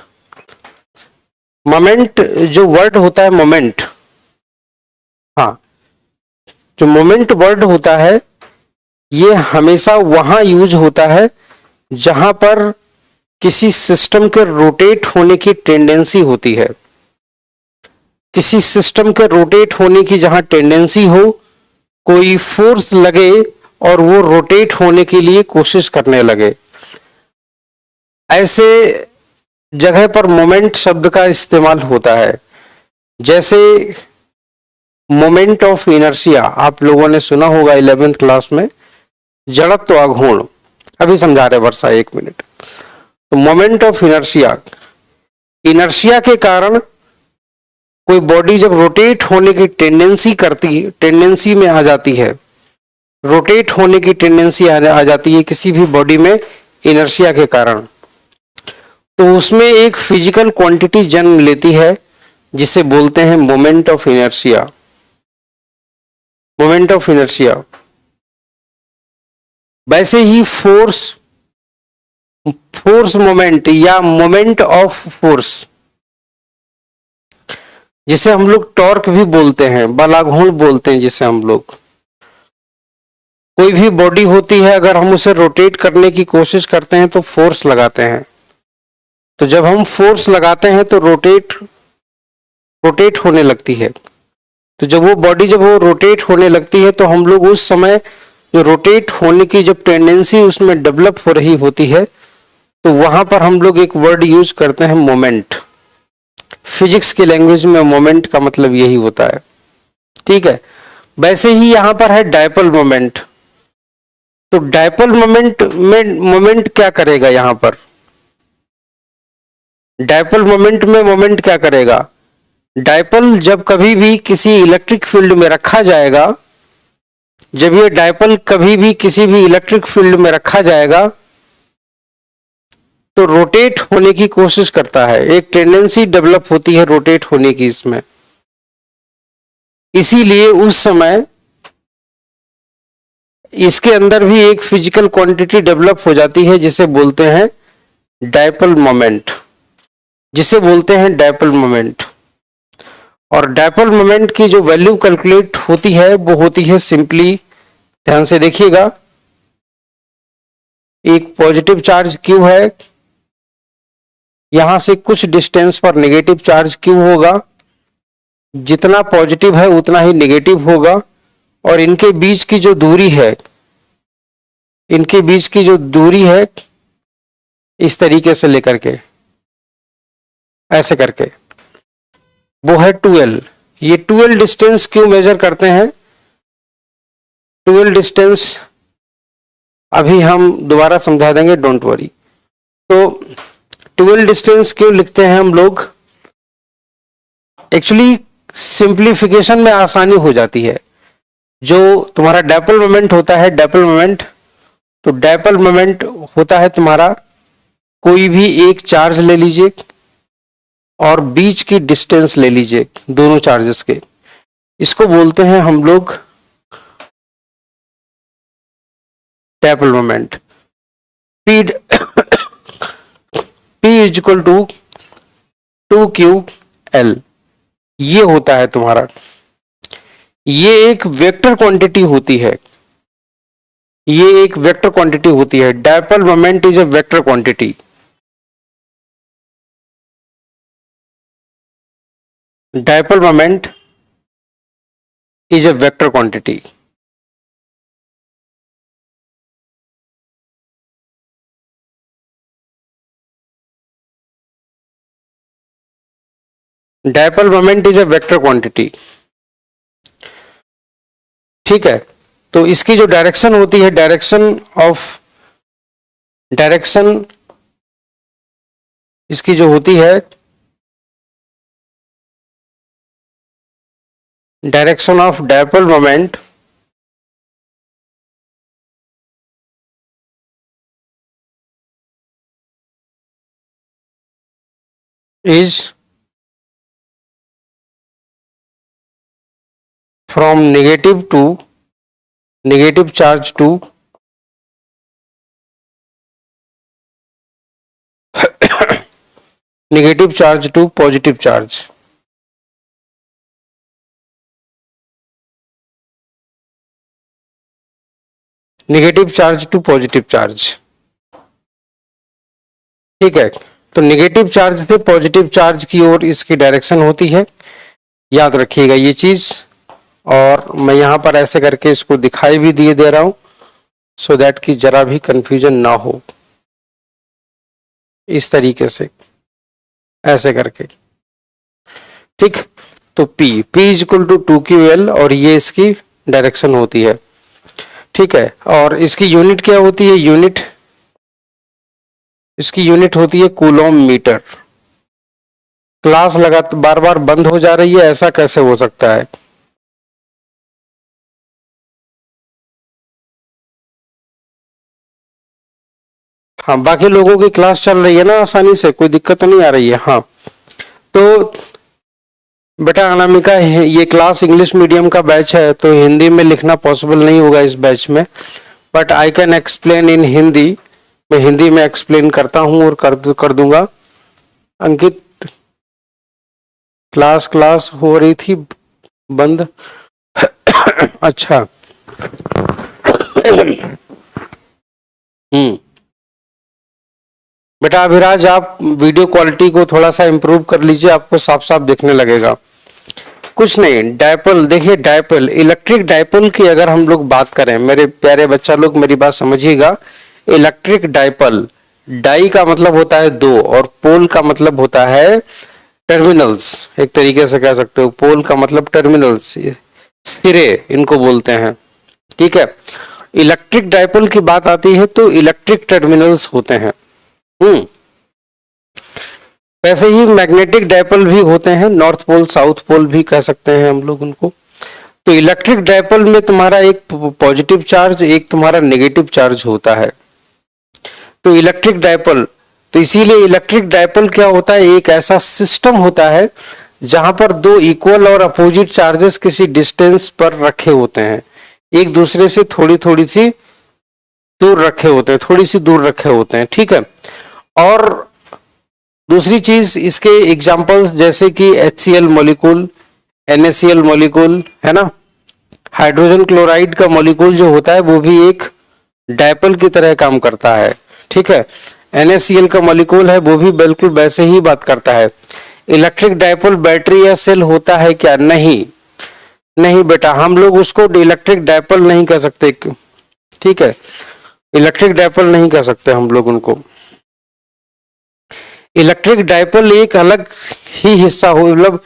मोमेंट जो वर्ड होता है मोमेंट, हाँ जो मोमेंट वर्ड होता है ये हमेशा वहां यूज होता है जहां पर किसी सिस्टम के रोटेट होने की टेंडेंसी होती है। किसी सिस्टम के रोटेट होने की जहां टेंडेंसी हो, कोई फोर्स लगे और वो रोटेट होने के लिए कोशिश करने लगे, ऐसे जगह पर मोमेंट शब्द का इस्तेमाल होता है। जैसे मोमेंट ऑफ इनर्शिया आप लोगों ने सुना होगा 11th क्लास में, जड़त्व आघूर्ण, अभी समझा रहे वर्षा, एक मिनट। तो मोमेंट ऑफ इनर्शिया, इनर्शिया के कारण कोई बॉडी जब रोटेट होने की टेंडेंसी में आ जाती है, रोटेट होने की टेंडेंसी आ जाती है किसी भी बॉडी में इनर्शिया के कारण, तो उसमें एक फिजिकल क्वांटिटी जन्म लेती है जिसे बोलते हैं moment of inertia. Moment of inertia. वैसे ही फोर्स मोमेंट या मोमेंट ऑफ फोर्स, जिसे हम लोग टॉर्क भी बोलते हैं, बलाघूर्ण बोलते हैं जिसे हम लोग। कोई भी बॉडी होती है, अगर हम उसे रोटेट करने की कोशिश करते हैं तो फोर्स लगाते हैं, तो जब हम फोर्स लगाते हैं तो रोटेट होने लगती है। तो जब वो बॉडी जब वो रोटेट होने लगती है तो हम लोग उस समय जो रोटेट होने की जब टेंडेंसी उसमें डेवलप हो रही होती है, तो वहां पर हम लोग एक वर्ड यूज करते हैं मोमेंट। फिजिक्स की लैंग्वेज में मोमेंट का मतलब यही होता है। ठीक है, वैसे ही यहां पर है डायपोल मोमेंट। तो डायपोल मोमेंट में मोमेंट क्या करेगा, यहां पर डायपोल मोमेंट में मोमेंट क्या करेगा, डायपोल जब कभी भी किसी इलेक्ट्रिक फील्ड में रखा जाएगा, जब ये डायपोल कभी भी किसी भी इलेक्ट्रिक फील्ड में रखा जाएगा तो रोटेट होने की कोशिश करता है, एक टेंडेंसी डेवलप होती है रोटेट होने की इसमें। इसीलिए उस समय इसके अंदर भी एक फिजिकल क्वांटिटी डेवलप हो जाती है जिसे बोलते हैं डायपोल मोमेंट, जिसे बोलते हैं डायपोल मोमेंट। और डायपोल मोमेंट की जो वैल्यू कैलकुलेट होती है वो होती है सिंपली, ध्यान से देखिएगा, एक पॉजिटिव चार्ज Q है, यहां से कुछ डिस्टेंस पर नेगेटिव चार्ज Q होगा, जितना पॉजिटिव है उतना ही नेगेटिव होगा, और इनके बीच की जो दूरी है, इनके बीच की जो दूरी है इस तरीके से लेकर के ऐसे करके वो है 12। ये 12 डिस्टेंस क्यों मेजर करते हैं, 12 डिस्टेंस अभी हम दोबारा समझा देंगे, डोंट वरी। तो 12 डिस्टेंस क्यों लिखते हैं हम लोग, एक्चुअली सिंप्लीफिकेशन में आसानी हो जाती है। जो तुम्हारा डायपोल मोमेंट होता है, डायपोल मोमेंट, तो डायपोल मोमेंट होता है तुम्हारा कोई भी एक चार्ज ले लीजिए और बीच की डिस्टेंस ले लीजिए दोनों चार्जेस के, इसको बोलते हैं हम लोग dipole moment. P is equal to 2qL, ये होता है तुम्हारा। ये एक वेक्टर क्वांटिटी होती है, ये एक वेक्टर क्वांटिटी होती है। Dipole moment is a vector quantity. Dipole moment is a vector quantity. Dipole moment is a vector quantity, ठीक है। तो इसकी जो डायरेक्शन होती है, डायरेक्शन इसकी जो होती है, direction of dipole moment is from negative to negative charge to negative charge to positive charge। Negative charge to positive charge, ठीक है। तो नेगेटिव चार्ज से पॉजिटिव चार्ज की ओर इसकी डायरेक्शन होती है, याद रखिएगा ये चीज। और मैं यहां पर ऐसे करके इसको दिखाई भी दे रहा हूं सो दैट कि जरा भी कंफ्यूजन ना हो, इस तरीके से ऐसे करके, ठीक। तो P is equal to 2qL और ये इसकी डायरेक्शन होती है, ठीक है। और इसकी यूनिट क्या होती है? इसकी यूनिट होती है कूलॉम मीटर। क्लास लगातार बार बार बंद हो जा रही है, ऐसा कैसे हो सकता है? हाँ, बाकी लोगों की क्लास चल रही है ना आसानी से, कोई दिक्कत तो नहीं आ रही है? हाँ, तो बेटा अनामिका, ये क्लास इंग्लिश मीडियम का बैच है तो हिंदी में लिखना पॉसिबल नहीं होगा इस बैच में, but I can explain in Hindi. मैं हिंदी में एक्सप्लेन करता हूं और कर दूंगा। अंकित, क्लास हो रही थी बंद। अच्छा। बेटा अभिराज, आप वीडियो क्वालिटी को थोड़ा सा इंप्रूव कर लीजिए, आपको साफ साफ दिखने लगेगा। कुछ नहीं, डायपोल देखिए, डायपोल, इलेक्ट्रिक डायपोल की अगर हम लोग बात करें, मेरे प्यारे बच्चा लोग मेरी बात समझिएगा। इलेक्ट्रिक डायपोल, डाई का मतलब होता है दो और पोल का मतलब होता है टर्मिनल्स, एक तरीके से कह सकते हो। पोल का मतलब टर्मिनल्स, सिरे इनको बोलते हैं, ठीक है। इलेक्ट्रिक डायपोल की बात आती है तो इलेक्ट्रिक टर्मिनल्स होते हैं। वैसे ही मैग्नेटिक डायपोल भी होते हैं, नॉर्थ पोल साउथ पोल भी कह सकते हैं हम लोग उनको। तो इलेक्ट्रिक डायपोल में तुम्हारा एक पॉजिटिव चार्ज, एक तुम्हारा नेगेटिव चार्ज होता है। तो इलेक्ट्रिक डायपोल, तो इसीलिए इलेक्ट्रिक डायपोल क्या होता है, एक ऐसा सिस्टम होता है जहां पर दो इक्वल और अपोजिट चार्जेस किसी डिस्टेंस पर रखे होते हैं, एक दूसरे से थोड़ी सी दूर रखे होते हैं, थोड़ी सी दूर रखे होते हैं, ठीक है। और दूसरी चीज, इसके एग्जांपल्स जैसे कि HCl मॉलिक्यूल, NaCl मॉलिक्यूल, है ना। हाइड्रोजन क्लोराइड का मॉलिक्यूल जो होता है वो भी एक डायपोल की तरह काम करता है, ठीक है। NaCl का मॉलिक्यूल है वो भी बिल्कुल वैसे ही बात करता है। इलेक्ट्रिक डायपोल बैटरी या सेल होता है क्या? नहीं, नहीं बेटा, हम लोग उसको इलेक्ट्रिक डायपोल नहीं कह सकते, ठीक है। इलेक्ट्रिक डायपोल नहीं कह सकते हम लोग उनको। इलेक्ट्रिक डायपोल एक अलग ही हिस्सा हो, मतलब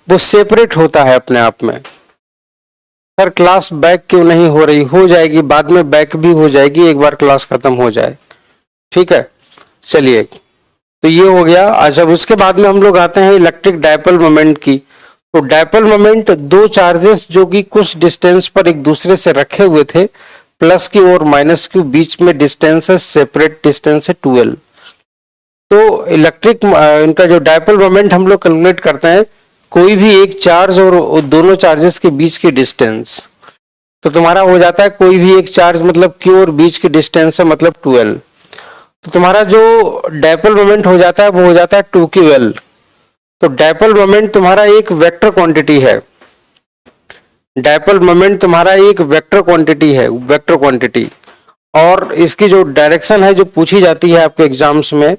वो सेपरेट होता है अपने आप में। सर क्लास बैक क्यों नहीं हो रही? हो जाएगी, बाद में बैक भी हो जाएगी, एक बार क्लास खत्म हो जाए, ठीक है। चलिए, तो ये हो गया। जब उसके बाद में हम लोग आते हैं इलेक्ट्रिक डायपोल मोमेंट की, तो डायपोल मोमेंट दो चार्जेस जो कि कुछ डिस्टेंस पर एक दूसरे से रखे हुए थे, प्लस की और माइनस की बीच में डिस्टेंस है, सेपरेट डिस्टेंस है 12। तो इलेक्ट्रिक इनका जो डायपोल मोमेंट हम लोग कैलकुलेट करते हैं कोई भी एक चार्ज और दोनों चार्जेस के बीच की डिस्टेंस। तो तुम्हारा हो जाता है कोई भी एक चार्ज मतलब क्यू और बीच की डिस्टेंस है मतलब 12। तो तुम्हारा जो डायपोल मोमेंट हो जाता है वो हो जाता है 2ql। तो डायपोल मोमेंट तुम्हारा एक वेक्टर क्वांटिटी है। डायपोल मोमेंट तुम्हारा एक वेक्टर क्वांटिटी है, वेक्टर क्वांटिटी। और इसकी जो डायरेक्शन है जो पूछी जाती है आपके एग्जाम्स में,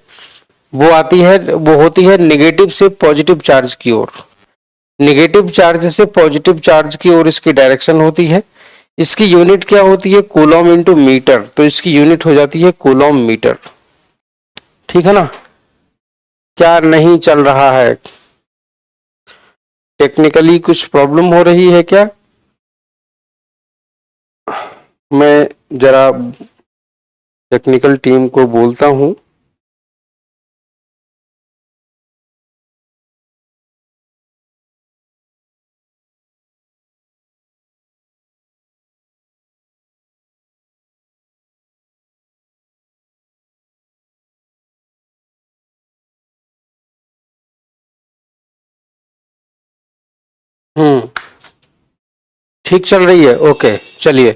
वो आती है, वो होती है नेगेटिव से पॉजिटिव चार्ज की ओर। नेगेटिव चार्ज से पॉजिटिव चार्ज की ओर इसकी डायरेक्शन होती है। इसकी यूनिट क्या होती है? Coulomb into metre. तो इसकी यूनिट हो जाती है कूलम मीटर। ठीक है ना? क्या नहीं चल रहा है? टेक्निकली कुछ प्रॉब्लम हो रही है क्या? मैं जरा टेक्निकल टीम को बोलता हूं। हम्म, ठीक चल रही है, ओके चलिए।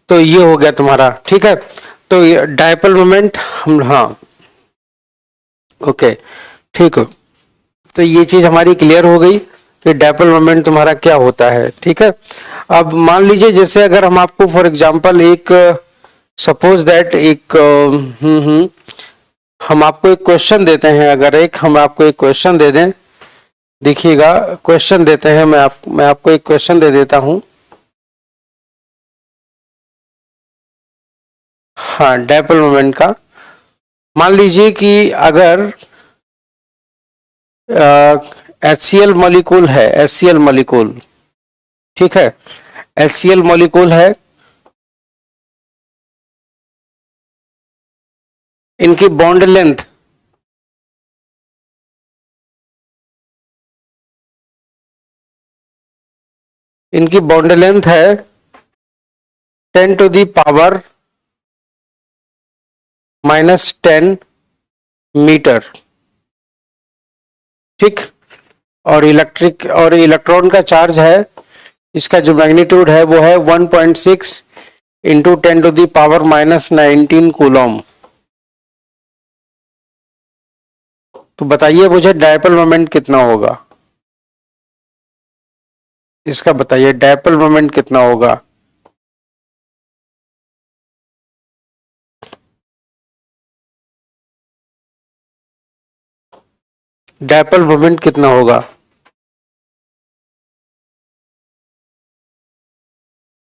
तो ये हो गया तुम्हारा, ठीक है। तो डायपोल मोमेंट हम, हाँ ओके ठीक है। तो ये चीज हमारी क्लियर हो गई कि डायपोल मोमेंट तुम्हारा क्या होता है, ठीक है। अब मान लीजिए जैसे अगर हम आपको फॉर एग्जांपल एक सपोज दैट एक हम आपको एक क्वेश्चन देते हैं, अगर एक हम आपको एक क्वेश्चन दे दें, देखिएगा क्वेश्चन देते हैं, मैं आपको एक क्वेश्चन दे देता हूं। हाँ, डायपोल मोमेंट का मान लीजिए कि अगर HCl मॉलिक्यूल है, HCl मॉलिक्यूल, ठीक है, HCl मॉलिक्यूल है, इनकी बॉन्ड लेंथ इनकी बॉन्ड लेंथ है 10⁻⁻⁻10 मीटर, ठीक। और इलेक्ट्रॉन का चार्ज है, इसका जो मैग्नीट्यूड है वो है 1.6 इंटू 10⁻⁻19 कूलम। तो बताइए मुझे डायपोल मोमेंट कितना होगा? इसका बताइए डायपोल मोमेंट कितना होगा? डायपोल मोमेंट कितना होगा?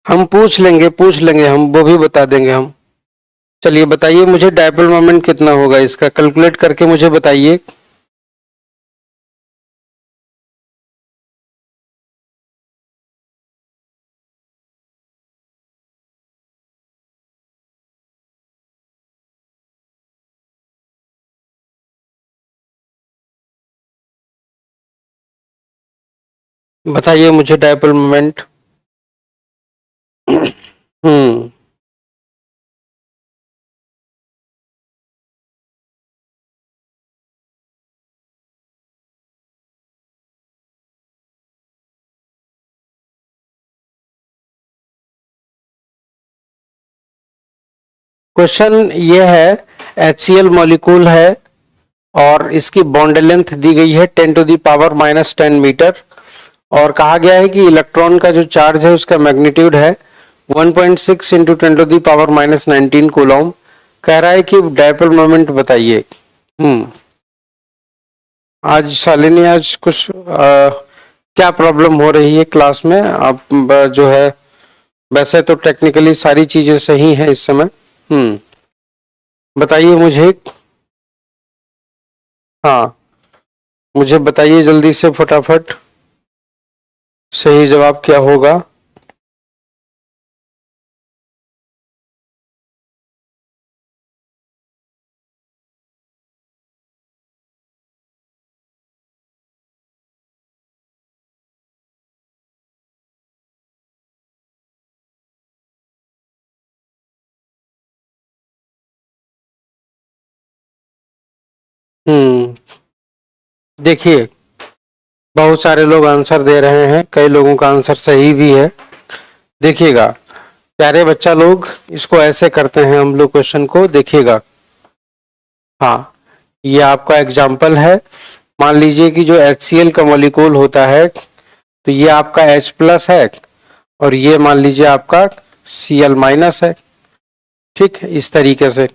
हम पूछ लेंगे, हम वो भी बता देंगे हम। चलिए बताइए मुझे डायपोल मोमेंट कितना होगा, इसका कैलकुलेट करके मुझे बताइए। बताइए मुझे डायपोल मोमेंट। हम्म, क्वेश्चन ये है, HCl मॉलिक्यूल है और इसकी बॉन्ड लेंथ दी गई है 10⁻⁻10 मीटर, और कहा गया है कि इलेक्ट्रॉन का जो चार्ज है उसका मैग्नीट्यूड है 1.6 इंटू 10⁻⁻19 कूलम। कह रहा है कि डायपोल मोमेंट बताइए। आज शालिनी, आज कुछ क्या प्रॉब्लम हो रही है क्लास में? आप जो है, वैसे तो टेक्निकली सारी चीजें सही हैं इस समय। बताइए मुझे। हाँ, मुझे बताइए जल्दी से फटाफट, सही जवाब क्या होगा? देखिए, बहुत सारे लोग आंसर दे रहे हैं, कई लोगों का आंसर सही भी है। देखिएगा प्यारे बच्चा लोग, इसको ऐसे करते हैं हम लोग क्वेश्चन को, देखिएगा। हाँ, ये आपका एग्जाम्पल है। मान लीजिए कि जो HCl का मॉलिक्यूल होता है, तो ये आपका H प्लस है और ये मान लीजिए आपका Cl माइनस है। ठीक है, इस तरीके से।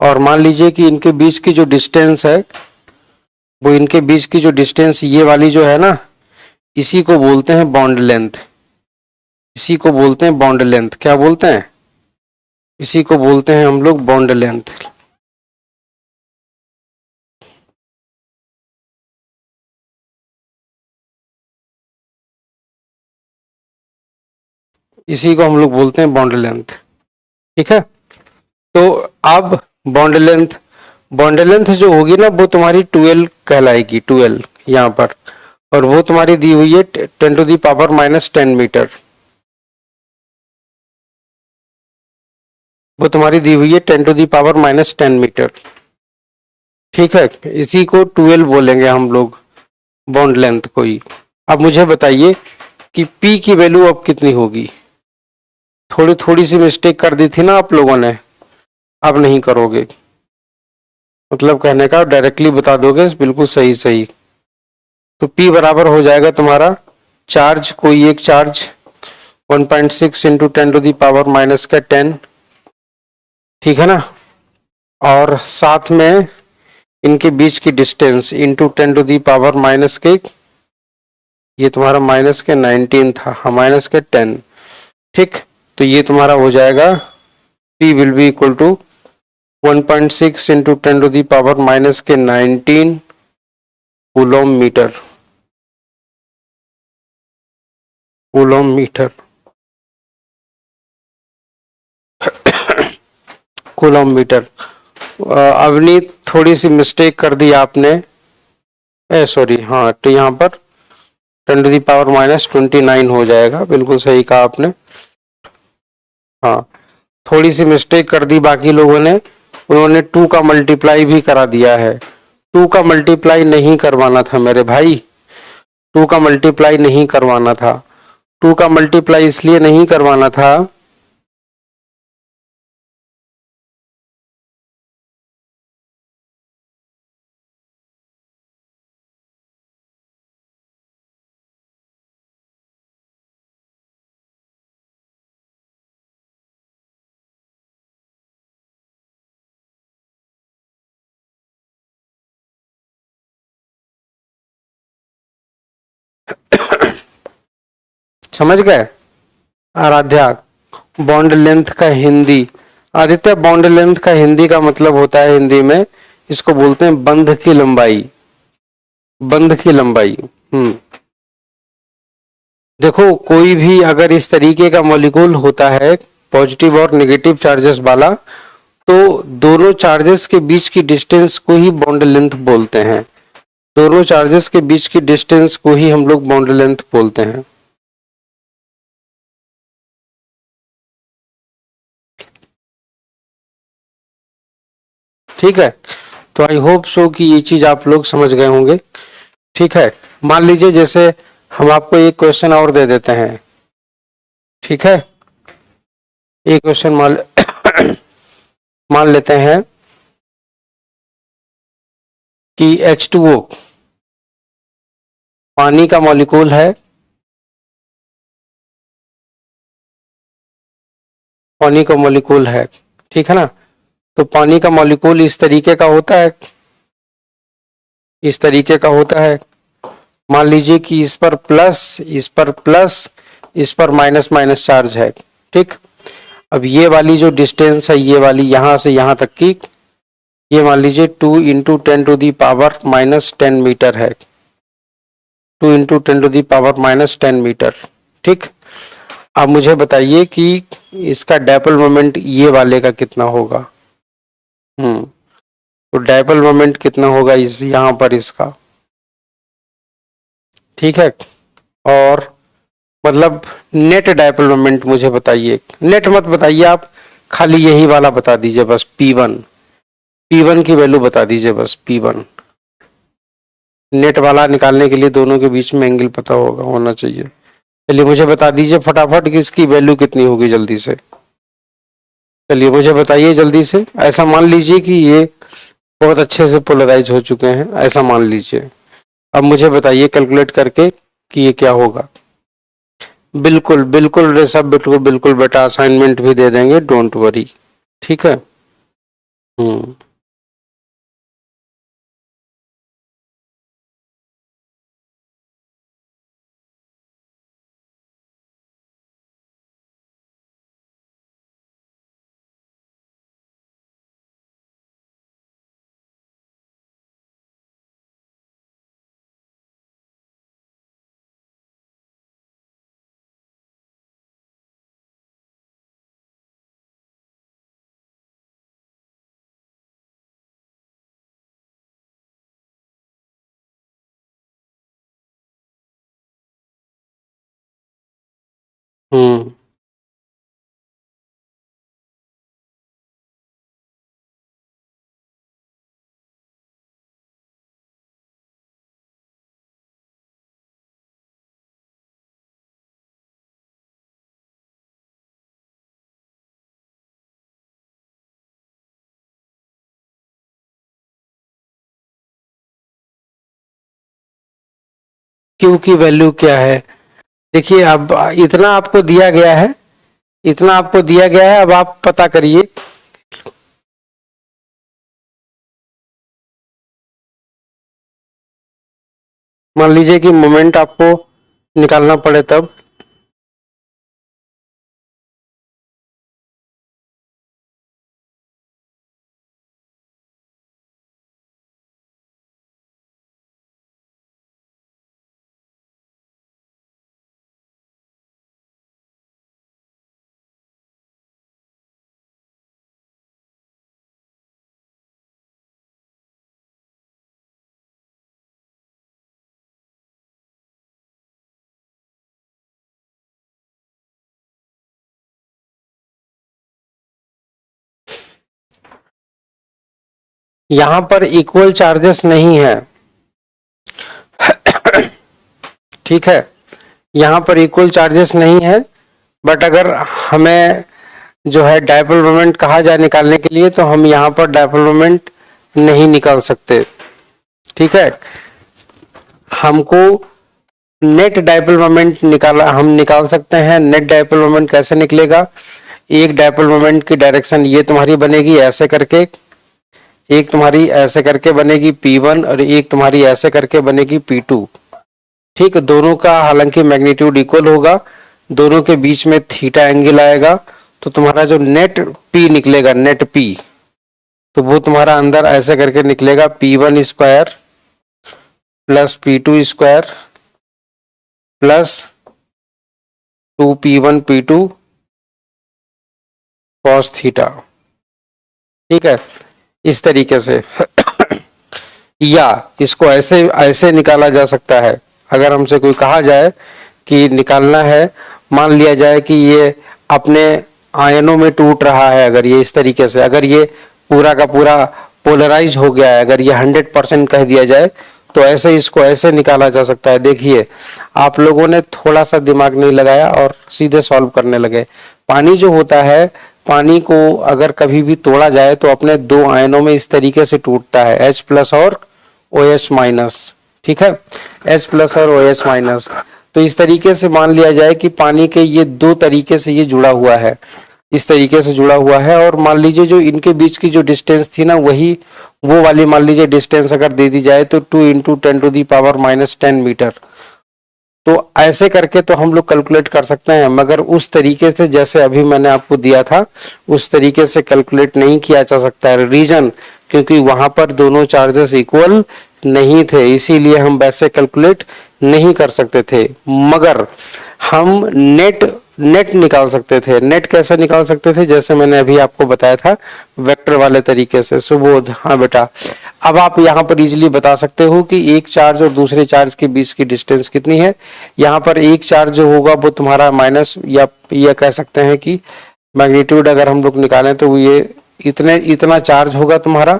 और मान लीजिए कि इनके बीच की जो डिस्टेंस है, वो इनके बीच की जो डिस्टेंस ये वाली जो है ना, इसी को बोलते हैं बॉन्ड लेंथ। इसी को बोलते हैं बॉन्ड लेंथ। क्या बोलते हैं? इसी को बोलते हैं हम लोग बॉन्ड लेंथ। इसी को हम लोग बोलते हैं बॉन्ड लेंथ। ठीक है, तो अब बॉन्ड लेंथ जो होगी ना, वो तुम्हारी 12 कहलाएगी, 12 यहाँ पर। और वो तुम्हारी दी हुई है 10⁻⁻10 मीटर। वो तुम्हारी दी हुई है 10⁻⁻10 मीटर। ठीक है, इसी को 12 बोलेंगे हम लोग, बॉन्ड लेंथ को ही। अब मुझे बताइए कि P की वैल्यू अब कितनी होगी? थोड़ी थोड़ी सी मिस्टेक कर दी थी ना आप लोगों ने, अब नहीं करोगे। मतलब कहने का डायरेक्टली बता दोगे बिल्कुल सही सही। तो P बराबर हो जाएगा तुम्हारा चार्ज, कोई एक चार्ज 1.6 इंटू 10⁻⁻10। ठीक है ना, और साथ में इनके बीच की डिस्टेंस इंटू 10⁻⁻ के, ये तुम्हारा माइनस के 19 था, हाँ माइनस के 10। ठीक, तो ये तुम्हारा हो जाएगा P will be equal to 1.6 into 10⁻⁻19 coulomb metre. Coulomb metre, coulomb metre. Avni थोड़ी सी मिस्टेक कर दी आपने, सॉरी, हाँ, तो यहाँ पर 10⁻⁻29 हो जाएगा, बिल्कुल सही कहा आपने। हाँ, थोड़ी सी मिस्टेक कर दी बाकी लोगों ने, उन्होंने 2 का मल्टीप्लाई भी करा दिया है। 2 का मल्टीप्लाई नहीं करवाना था मेरे भाई, 2 का मल्टीप्लाई नहीं करवाना था। 2 का मल्टीप्लाई इसलिए नहीं करवाना था, समझ गए? आराध्या, बॉन्ड लेंथ का हिंदी, आदित्य बॉन्ड लेंथ का हिंदी का मतलब होता है, हिंदी में इसको बोलते हैं बंध की लंबाई। बंध की लंबाई। देखो, कोई भी अगर इस तरीके का मॉलिक्यूल होता है, पॉजिटिव और नेगेटिव चार्जेस वाला, तो दोनों चार्जेस के बीच की डिस्टेंस को ही बॉन्ड लेंथ बोलते हैं। दोनों चार्जेस के बीच की डिस्टेंस को ही हम लोग बॉन्ड लेंथ बोलते हैं। ठीक है, तो आई होप सो कि ये चीज आप लोग समझ गए होंगे। ठीक है, मान लीजिए जैसे हम आपको एक क्वेश्चन और दे देते हैं। ठीक है, एक क्वेश्चन मान लेते हैं कि H2O पानी का मॉलिक्यूल है। पानी का मॉलिक्यूल है, ठीक है ना। तो पानी का मॉलिक्यूल इस तरीके का होता है, इस तरीके का होता है। मान लीजिए कि इस पर प्लस, इस पर प्लस, इस पर माइनस माइनस चार्ज है। ठीक, अब ये वाली जो डिस्टेंस है, ये वाली यहां से यहां तक की, ये मान लीजिए 2 इंटू 10⁻⁻10 मीटर है। 2 इंटू 10⁻⁻10 मीटर। ठीक, अब मुझे बताइए कि इसका डायपोल मोमेंट ये वाले का कितना होगा। तो डायपोल मोमेंट कितना होगा इस यहाँ पर इसका। ठीक है, और मतलब नेट डायपोल मोमेंट मुझे बताइए, नेट मत बताइए आप, खाली यही वाला बता दीजिए बस, P1 की वैल्यू बता दीजिए बस, P1। नेट वाला निकालने के लिए दोनों के बीच में एंगल पता होना चाहिए। चलिए मुझे बता दीजिए फटाफट कि इसकी वैल्यू कितनी होगी जल्दी से। चलिए मुझे बताइए जल्दी से। ऐसा मान लीजिए कि ये बहुत अच्छे से पोलराइज हो चुके हैं, ऐसा मान लीजिए। अब मुझे बताइए कैलकुलेट करके कि ये क्या होगा। बिल्कुल बिल्कुल ऋषभ, बिल्कुल बिल्कुल बेटा, असाइनमेंट भी दे देंगे, डोंट वरी। ठीक है। हम्म क्यू की वैल्यू क्या है? देखिए अब इतना आपको दिया गया है, इतना आपको दिया गया है, अब आप पता करिए। मान लीजिए कि मोमेंट आपको निकालना पड़े तब। यहां पर इक्वल चार्जेस नहीं है, ठीक है। यहां पर इक्वल चार्जेस नहीं है, बट अगर हमें जो है डायपोल मोमेंट कहा जाए निकालने के लिए, तो हम यहाँ पर डायपोल मोमेंट नहीं निकाल सकते, ठीक है। हमको नेट डायपोल मोमेंट हम निकाल सकते हैं। नेट डायपोल मोमेंट कैसे निकलेगा? एक डायपोल मोमेंट की डायरेक्शन ये तुम्हारी बनेगी ऐसे करके, एक तुम्हारी ऐसे करके बनेगी P1 और एक तुम्हारी ऐसे करके बनेगी P2, ठीक। दोनों का हालांकि मैग्नीट्यूड इक्वल होगा, दोनों के बीच में थीटा एंगल आएगा, तो तुम्हारा जो नेट P निकलेगा, नेट P, तो वो तुम्हारा अंदर ऐसे करके निकलेगा P1 square plus P2 square plus 2P1 P2 cos theta, ठीक है। इस तरीके से या इसको ऐसे ऐसे निकाला जा सकता है। अगर हमसे कोई कहा जाए कि निकालना है, मान लिया जाए कि ये अपने आयनों में टूट रहा है, अगर ये इस तरीके से, अगर ये पूरा का पूरा पोलराइज हो गया है, अगर ये 100% कह दिया जाए, तो ऐसे इसको ऐसे निकाला जा सकता है। देखिए आप लोगों ने थोड़ा सा दिमाग नहीं लगाया और सीधे सॉल्व करने लगे। पानी जो होता है, पानी को अगर कभी भी तोड़ा जाए तो अपने दो आयनों में इस तरीके से टूटता है, H प्लस और OH माइनस, ठीक है, H प्लस और OH माइनस। तो इस तरीके से मान लिया जाए कि पानी के ये दो तरीके से ये जुड़ा हुआ है, इस तरीके से जुड़ा हुआ है। और मान लीजिए जो इनके बीच की जो डिस्टेंस थी ना, वही वो वाली मान लीजिए डिस्टेंस अगर दे दी जाए तो 2 × 10⁻⁻10 मीटर। तो ऐसे करके तो हम लोग कैलकुलेट कर सकते हैं, मगर उस तरीके से जैसे अभी मैंने आपको दिया था उस तरीके से कैलकुलेट नहीं किया जा सकता है। रीजन, क्योंकि वहां पर दोनों चार्जेस इक्वल नहीं थे, इसीलिए हम वैसे कैलकुलेट नहीं कर सकते थे। मगर हम नेट निकाल सकते थे। नेट कैसे निकाल सकते थे? जैसे मैंने अभी आपको बताया था, वेक्टर वाले तरीके से। सुबोध, हाँ बेटा, अब आप यहाँ पर इजीली बता सकते हो कि एक चार्ज और दूसरे चार्ज के बीच की डिस्टेंस कितनी है। यहाँ पर एक चार्ज जो होगा वो तुम्हारा माइनस, या कह सकते हैं कि मैग्नीट्यूड अगर हम लोग निकालें तो ये इतना चार्ज होगा तुम्हारा,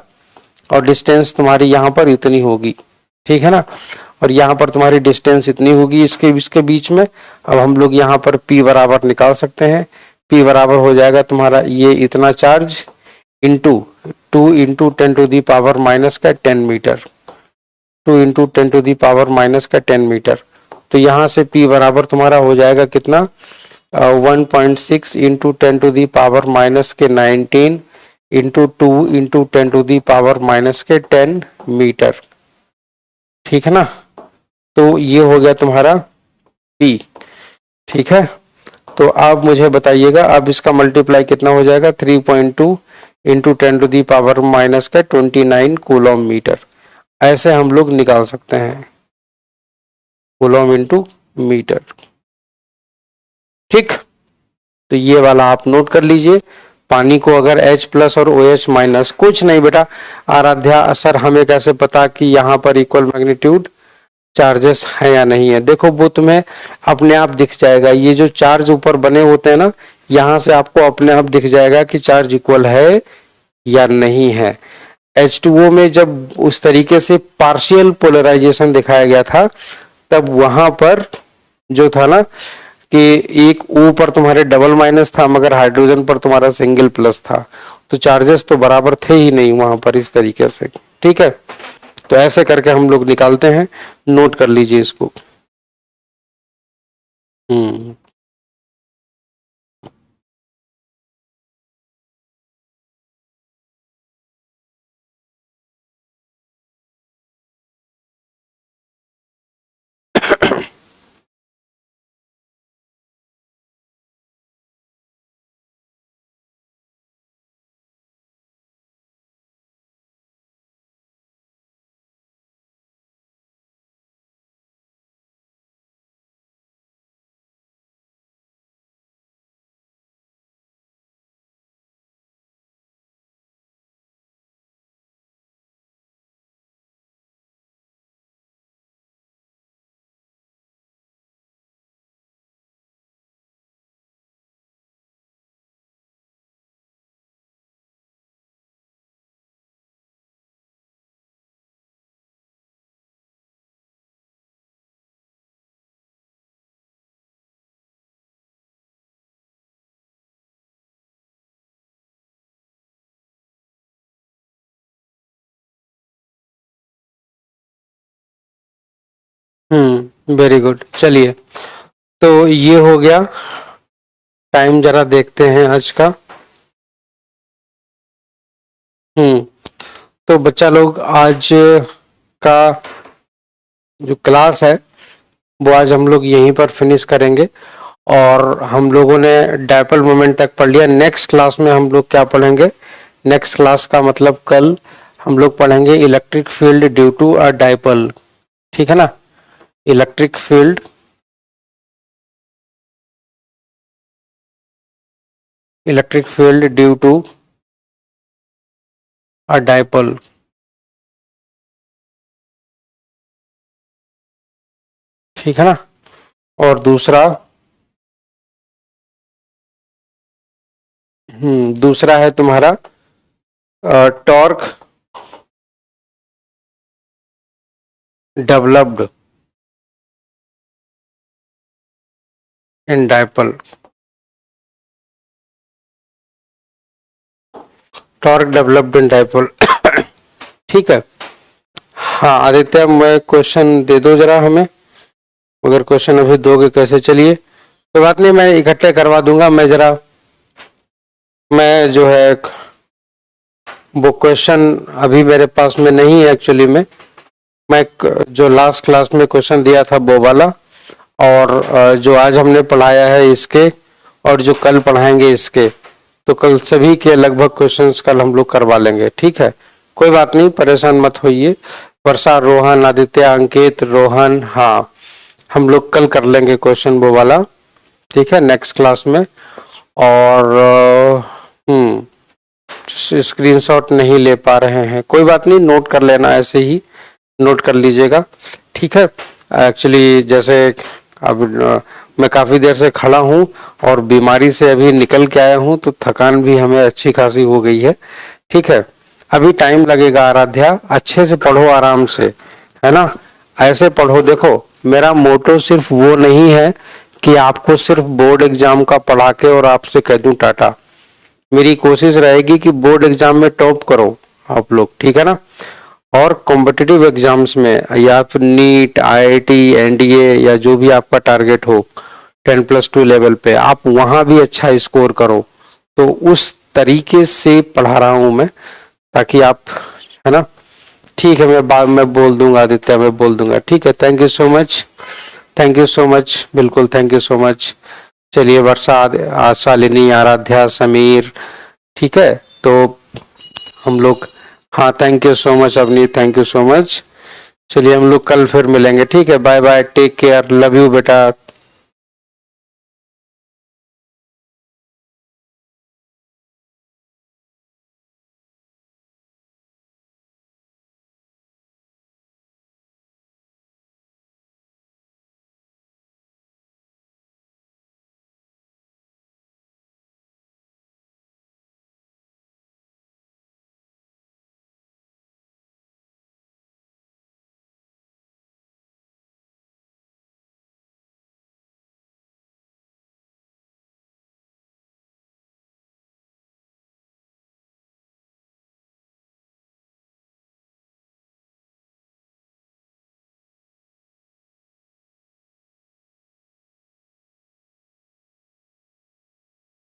और डिस्टेंस तुम्हारी यहाँ पर इतनी होगी, ठीक है ना। और यहाँ पर तुम्हारी डिस्टेंस इतनी होगी इसके बीच में। अब हम लोग यहाँ पर P बराबर निकाल सकते हैं। P बराबर हो जाएगा तुम्हारा ये इतना charge into 2 into 10 to the power minus का 10 metre, 2 into 10 to the power minus का 10 मीटर। तो यहाँ से P बराबर तुम्हारा हो जाएगा कितना 1.6 into 10 to the power minus के 19 into 2 into 10 to the power minus के 10 मीटर। ठीक है ना। तो ये हो गया तुम्हारा P। ठीक है। तो अब मुझे बताइएगा अब इसका मल्टीप्लाई कितना हो जाएगा 3.2 into 10 to the power minus का 29 कूलम मीटर। ऐसे हम लोग निकाल सकते हैं कूलम इंटू मीटर। ठीक। तो ये वाला आप नोट कर लीजिए। पानी को अगर H प्लस और OH माइनस, कुछ नहीं बेटा आराध्या सर हमें कैसे पता कि यहाँ पर इक्वल मैग्नीट्यूड चार्जेस है या नहीं है। देखो वो तुम्हें अपने आप दिख जाएगा। ये जो चार्ज ऊपर बने होते हैं ना, यहाँ से आपको अपने आप दिख जाएगा कि चार्ज इक्वल है या नहीं है। H2O में जब उस तरीके से पार्शियल पोलराइजेशन दिखाया गया था तब वहां पर जो था ना कि एक O पर तुम्हारे डबल माइनस था मगर हाइड्रोजन पर तुम्हारा सिंगल प्लस था, तो चार्जेस तो बराबर थे ही नहीं वहां पर इस तरीके से। ठीक है। तो ऐसे करके हम लोग निकालते हैं, नोट कर लीजिए इसको। Very good. चलिए तो ये हो गया। टाइम जरा देखते हैं आज का। तो बच्चा लोग आज का जो क्लास है वो आज हम लोग यहीं पर फिनिश करेंगे। और हम लोगों ने डायपोल मोमेंट तक पढ़ लिया। नेक्स्ट क्लास में हम लोग क्या पढ़ेंगे, नेक्स्ट क्लास का मतलब कल हम लोग पढ़ेंगे electric field due to a dipole. ठीक है ना। Electric field due to a dipole. ठीक है ना। और दूसरा है तुम्हारा torque developed in dipole. Torque developed in dipole. ठीक है। हाँ आदित्य मैं क्वेश्चन दे दो जरा हमें, अगर क्वेश्चन अभी दोगे कैसे। चलिए कोई बात नहीं, मैं इकट्ठे करवा दूंगा। मैं जो है वो क्वेश्चन अभी मेरे पास में नहीं है एक्चुअली में। मैं जो लास्ट क्लास में क्वेश्चन दिया था वो वाला, और जो आज हमने पढ़ाया है इसके, और जो कल पढ़ाएंगे इसके, तो कल सभी के लगभग क्वेश्चंस कल हम लोग करवा लेंगे। ठीक है। कोई बात नहीं, परेशान मत होइए। वर्षा, रोहन, आदित्य, अंकित, रोहन, हाँ हम लोग कल कर लेंगे क्वेश्चन वो वाला। ठीक है, नेक्स्ट क्लास में। और स्क्रीनशॉट नहीं ले पा रहे हैं, कोई बात नहीं, नोट कर लेना, ऐसे ही नोट कर लीजिएगा। ठीक है। एक्चुअली जैसे अब मैं काफ़ी देर से खड़ा हूँ और बीमारी से अभी निकल के आया हूँ, तो थकान भी हमें अच्छी खासी हो गई है। ठीक है। अभी टाइम लगेगा आराध्या, अच्छे से पढ़ो आराम से, है ना। ऐसे पढ़ो। देखो मेरा मोटो सिर्फ वो नहीं है कि आपको सिर्फ बोर्ड एग्जाम का पढ़ा के और आपसे कह दूं टाटा। मेरी कोशिश रहेगी कि बोर्ड एग्जाम में टॉप करो आप लोग, ठीक है ना। और कॉम्पिटिटिव एग्जाम्स में या फिर नीट, आईआईटी, एनडीए या जो भी आपका टारगेट हो 10+2 लेवल पे, आप वहां भी अच्छा स्कोर करो। तो उस तरीके से पढ़ा रहा हूं मैं, ताकि आप, है ना। ठीक है, मैं बाद में बोल दूंगा आदित्य, मैं बोल दूंगा, ठीक है। Thank you so much, thank you so much, बिल्कुल थैंक यू सो मच। चलिए वर्षा, शालिनी, आराध्या, समीर, ठीक है। तो हम लोग, हाँ thank you so much Avni, thank you so much. चलिए हम लोग कल फिर मिलेंगे, ठीक है। Bye bye, take care, love you बेटा।